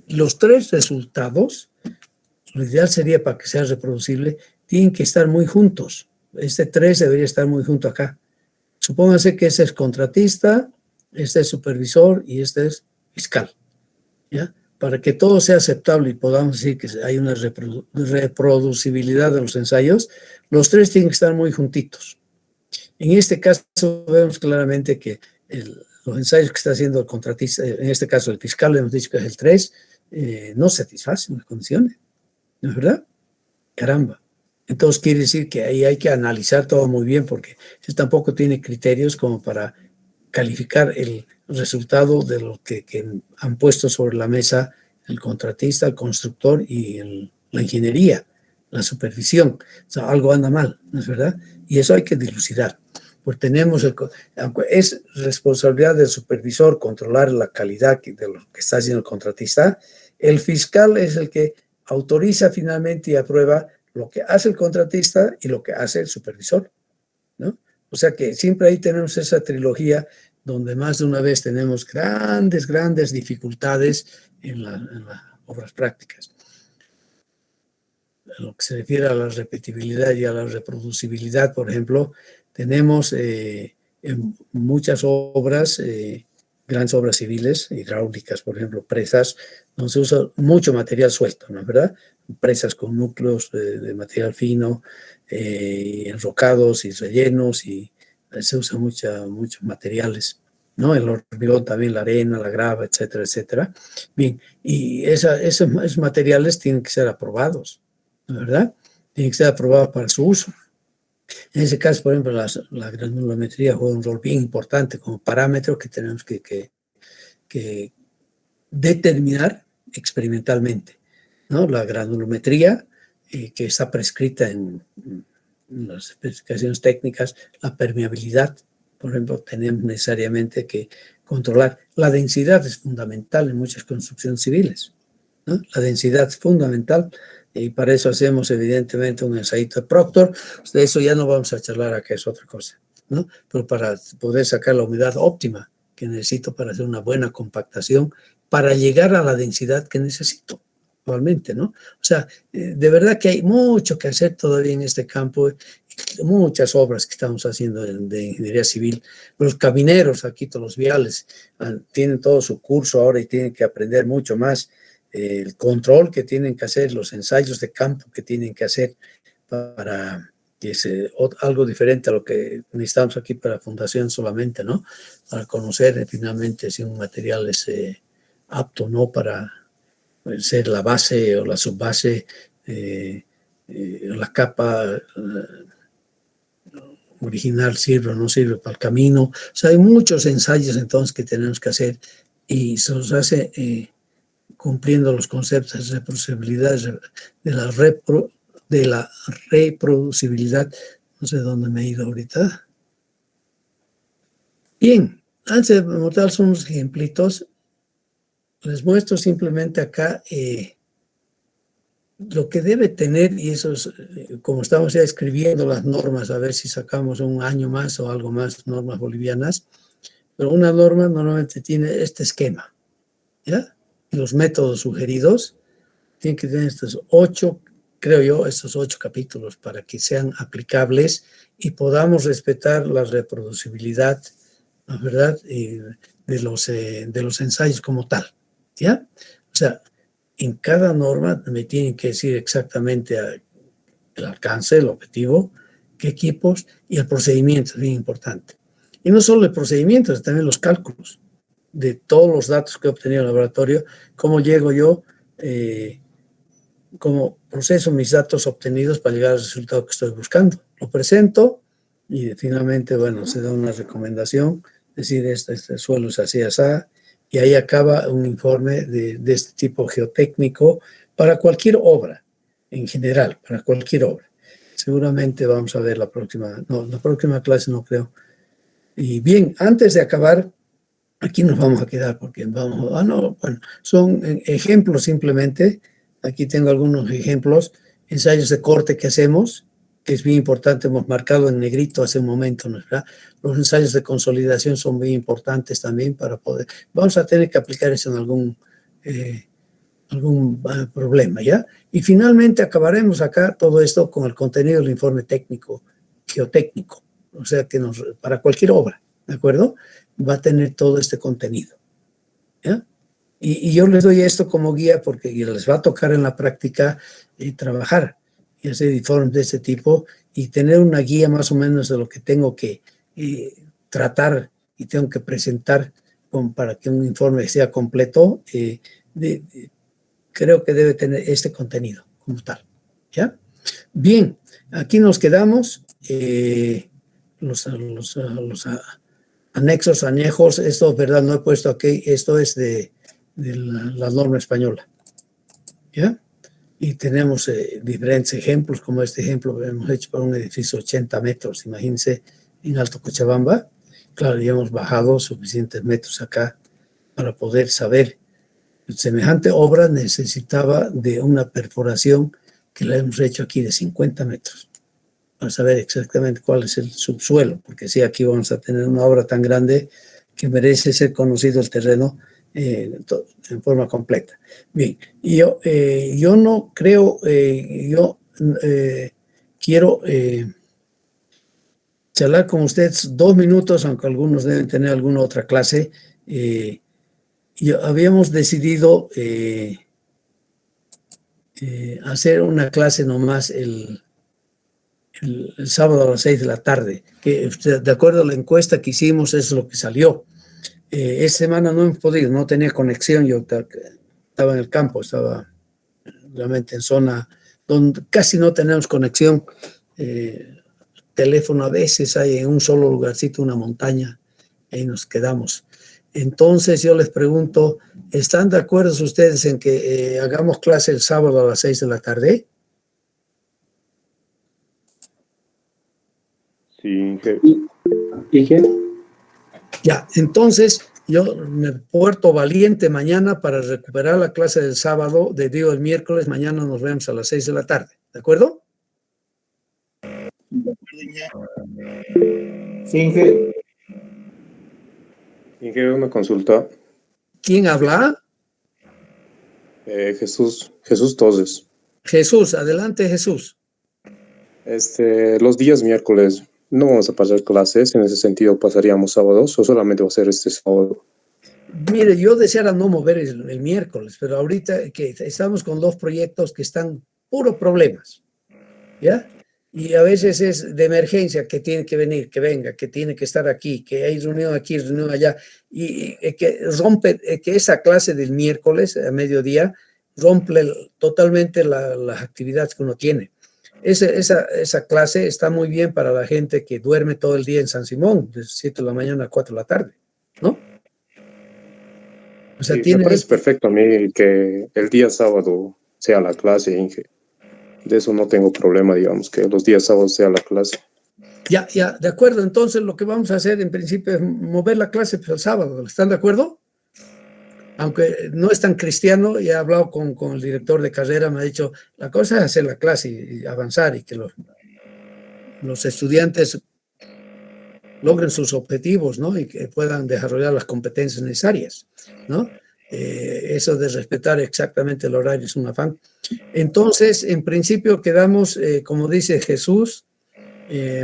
los tres resultados, lo ideal sería para que sea reproducible, tienen que estar muy juntos. Este 3 debería estar muy junto acá. Supóngase que este es contratista, este es supervisor y este es fiscal, ¿ya? Para que todo sea aceptable y podamos decir que hay una reproducibilidad de los ensayos, los tres tienen que estar muy juntitos. En este caso vemos claramente que los ensayos que está haciendo el contratista, en este caso el fiscal, hemos dicho que es el 3, no satisfacen las condiciones, ¿no es verdad? Caramba. Entonces quiere decir que ahí hay que analizar todo muy bien porque tampoco tiene criterios como para calificar el resultado de lo que han puesto sobre la mesa el contratista, el constructor y la ingeniería, la supervisión. O sea, algo anda mal, ¿no es verdad? Y eso hay que dilucidar. Pues tenemos, aunque es responsabilidad del supervisor controlar la calidad de lo que está haciendo el contratista, el fiscal es el que autoriza finalmente y aprueba lo que hace el contratista y lo que hace el supervisor, ¿no? O sea que siempre ahí tenemos esa trilogía donde más de una vez tenemos grandes dificultades en las obras prácticas. En lo que se refiere a la repetibilidad y a la reproducibilidad, por ejemplo, tenemos en muchas obras, grandes obras civiles, hidráulicas, por ejemplo, presas, donde se usa mucho material suelto, ¿no es verdad? Presas con núcleos de material fino, enrocados y rellenos, y se usan muchos materiales, ¿no? El hormigón también, la arena, la grava, etcétera, etcétera. Bien, y esos materiales tienen que ser aprobados, ¿no es verdad? Tienen que ser aprobados para su uso. En ese caso, por ejemplo, la granulometría juega un rol bien importante como parámetro que tenemos que determinar experimentalmente, ¿no? La granulometría, que está prescrita en las especificaciones técnicas, la permeabilidad, por ejemplo, tenemos necesariamente que controlar. La densidad es fundamental en muchas construcciones civiles, ¿no? La densidad es fundamental y para eso hacemos evidentemente un ensayito de Proctor. De eso ya no vamos a charlar acá, es otra cosa, ¿no? Pero para poder sacar la humedad óptima que necesito para hacer una buena compactación, para llegar a la densidad que necesito actualmente, ¿no? O sea, de verdad que hay mucho que hacer todavía en este campo, muchas obras que estamos haciendo de ingeniería civil. Los camineros, aquí todos los viales, tienen todo su curso ahora y tienen que aprender mucho más. El control que tienen que hacer, los ensayos de campo que tienen que hacer para que es algo diferente a lo que necesitamos aquí para fundación solamente, ¿no? Para conocer finalmente si un material es apto o no para ser la base o la subbase, la capa original sirve o no sirve para el camino. O sea, hay muchos ensayos entonces que tenemos que hacer y se los hace cumpliendo los conceptos de reproducibilidad, de la reproducibilidad. No sé dónde me he ido ahorita. Bien, antes de mostrar unos ejemplitos, les muestro simplemente acá lo que debe tener, y eso es, como estamos ya escribiendo las normas, a ver si sacamos un año más o algo más, normas bolivianas, pero una norma normalmente tiene este esquema, ¿ya? Los métodos sugeridos tienen que tener estos 8, creo yo, estos 8 capítulos para que sean aplicables y podamos respetar la reproducibilidad, ¿no es verdad?, de los ensayos como tal, ¿ya? O sea, en cada norma me tienen que decir exactamente el alcance, el objetivo, qué equipos y el procedimiento, es bien importante. Y no solo el procedimiento, sino también los cálculos de todos los datos que he obtenido en el laboratorio, cómo llego yo, cómo proceso mis datos obtenidos para llegar al resultado que estoy buscando. Lo presento y finalmente, bueno, se da una recomendación, decir, este suelo es así, así, y ahí acaba un informe de este tipo geotécnico para cualquier obra, en general, para cualquier obra. Seguramente vamos a ver la próxima clase no creo, Y bien, antes de acabar, aquí nos vamos a quedar porque vamos, no, bueno, son ejemplos simplemente. Aquí tengo algunos ejemplos, ensayos de corte que hacemos, que es bien importante, hemos marcado en negrito hace un momento, ¿no es verdad? Los ensayos de consolidación son bien importantes también para poder, vamos a tener que aplicar eso en algún problema, ¿ya? Y finalmente acabaremos acá todo esto con el contenido del informe técnico, geotécnico, o sea que para cualquier obra, ¿de acuerdo? Va a tener todo este contenido, ¿ya? Y yo les doy esto como guía porque les va a tocar en la práctica trabajar y hacer informes de este tipo y tener una guía más o menos de lo que tengo que tratar y tengo que presentar para que un informe sea completo. Creo que debe tener este contenido como tal, ¿ya? Bien, aquí nos quedamos. Los anexos añejos, esto, verdad, no he puesto aquí, esto es de la norma española, ¿ya? Y tenemos diferentes ejemplos, como este ejemplo que hemos hecho para un edificio de 80 metros, imagínense, en Alto Cochabamba. Claro, ya hemos bajado suficientes metros acá para poder saber. Semejante obra necesitaba de una perforación que la hemos hecho aquí de 50 metros, para saber exactamente cuál es el subsuelo, porque sí, aquí vamos a tener una obra tan grande que merece ser conocido el terreno en forma completa. Bien, yo no creo, quiero charlar con ustedes 2 minutos, aunque algunos deben tener alguna otra clase. Habíamos decidido hacer una clase nomás el sábado a las 6 de la tarde, que de acuerdo a la encuesta que hicimos es lo que salió. Esta semana no hemos podido, no tenía conexión, yo estaba en el campo, estaba realmente en zona donde casi no tenemos conexión, teléfono a veces hay en un solo lugarcito, una montaña, ahí nos quedamos. Entonces yo les pregunto, ¿están de acuerdo ustedes en que hagamos clase el sábado a las 6 de la tarde? Sí, Inge. Inge. Ya, entonces yo me porto valiente mañana para recuperar la clase del sábado, el miércoles, mañana nos vemos a las 6 de la tarde, ¿de acuerdo? Sí, Inge. Inge, una consulta. ¿Quién habla? Jesús Toses. Jesús, adelante Jesús. Los días miércoles no vamos a pasar clases, en ese sentido pasaríamos sábados o solamente va a ser este sábado. Mire, yo deseara no mover el miércoles, pero ahorita que estamos con 2 proyectos que están puro problemas, ¿ya? Y a veces es de emergencia que tiene que venir, que venga, que tiene que estar aquí, que hay reunión aquí, reunión allá, y que rompe, que esa clase del miércoles a mediodía rompe totalmente las actividades que uno tiene. Esa clase está muy bien para la gente que duerme todo el día en San Simón, de 7 de la mañana a 4 de la tarde, ¿no? O sea, Sí, me parece perfecto a mí que el día sábado sea la clase, Inge. De eso no tengo problema, digamos, que los días sábados sea la clase. Ya, de acuerdo. Entonces lo que vamos a hacer en principio es mover la clase el sábado. ¿Están de acuerdo? Aunque no es tan cristiano, ya he hablado con el director de carrera, me ha dicho, la cosa es hacer la clase y avanzar y que los estudiantes logren sus objetivos, ¿no? Y que puedan desarrollar las competencias necesarias, ¿no? Eso de respetar exactamente el horario es un afán. Entonces, en principio quedamos, como dice Jesús,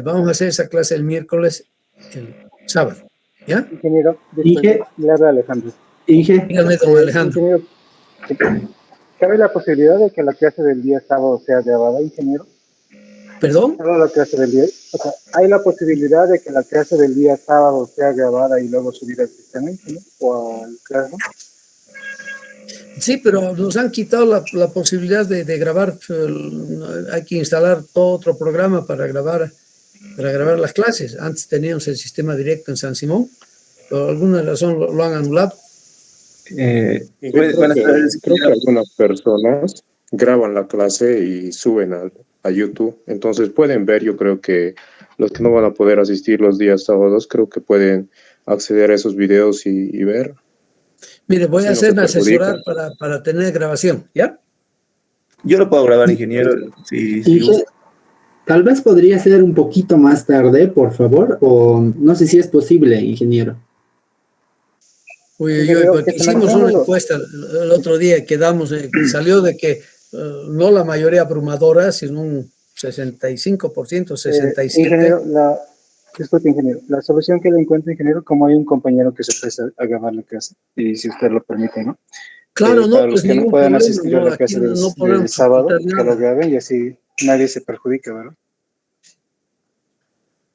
vamos a hacer esa clase el miércoles, el sábado, ¿ya? Ingeniero, Inge. le habla Alejandro. Inge. Dígame, don Alejandro. Ingeniero, ¿cabe la posibilidad de que la clase del día sábado sea grabada, ingeniero? ¿Perdón? ¿Cabe la clase del día? O sea, ¿hay la posibilidad de que la clase del día sábado sea grabada y luego subida al sistema, ¿no? O al Classroom? Sí, pero nos han quitado la posibilidad de grabar. Hay que instalar todo otro programa para grabar las clases. Antes teníamos el sistema directo en San Simón, por alguna razón lo han anulado. Creo que algunas personas graban la clase y suben a YouTube, entonces pueden ver, yo creo que los que no van a poder asistir los días sábados, creo que pueden acceder a esos videos y ver. Mire, voy a Si no se hacerme asesorar perjudica. para tener grabación, ¿ya? Yo lo puedo grabar, ingeniero. Si Inge- gusta. Tal vez podría ser un poquito más tarde, por favor, o no sé si es posible, ingeniero. Uy, Creo porque que hicimos una semanalmente. encuesta el otro día, quedamos, salió de que no la mayoría abrumadora, sino un 65%, 67%. Ingeniero, disculpe, ingeniero, la solución que le encuentro, ingeniero, como hay un compañero que se presta a grabar la clase, y si usted lo permite, ¿no? Claro, no, Para los pues que no ningún puedan problema, asistir no, a la aquí clase no del podemos sábado, ocultar que lo nada. graben y así nadie se perjudica, ¿verdad?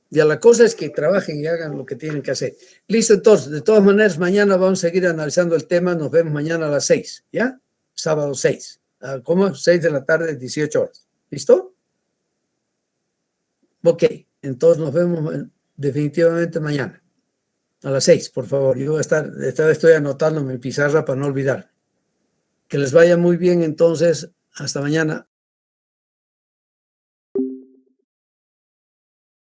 Ya la cosa es que trabajen y hagan lo que tienen que hacer. Listo, entonces, de todas maneras, mañana vamos a seguir analizando el tema, nos vemos mañana a las 6, ¿ya? Sábado 6, ¿cómo? 6 de la tarde, 18 horas, ¿listo? Ok, entonces nos vemos definitivamente mañana. A las 6, por favor. Yo voy a esta vez estoy anotando en mi pizarra para no olvidar. Que les vaya muy bien entonces. Hasta mañana.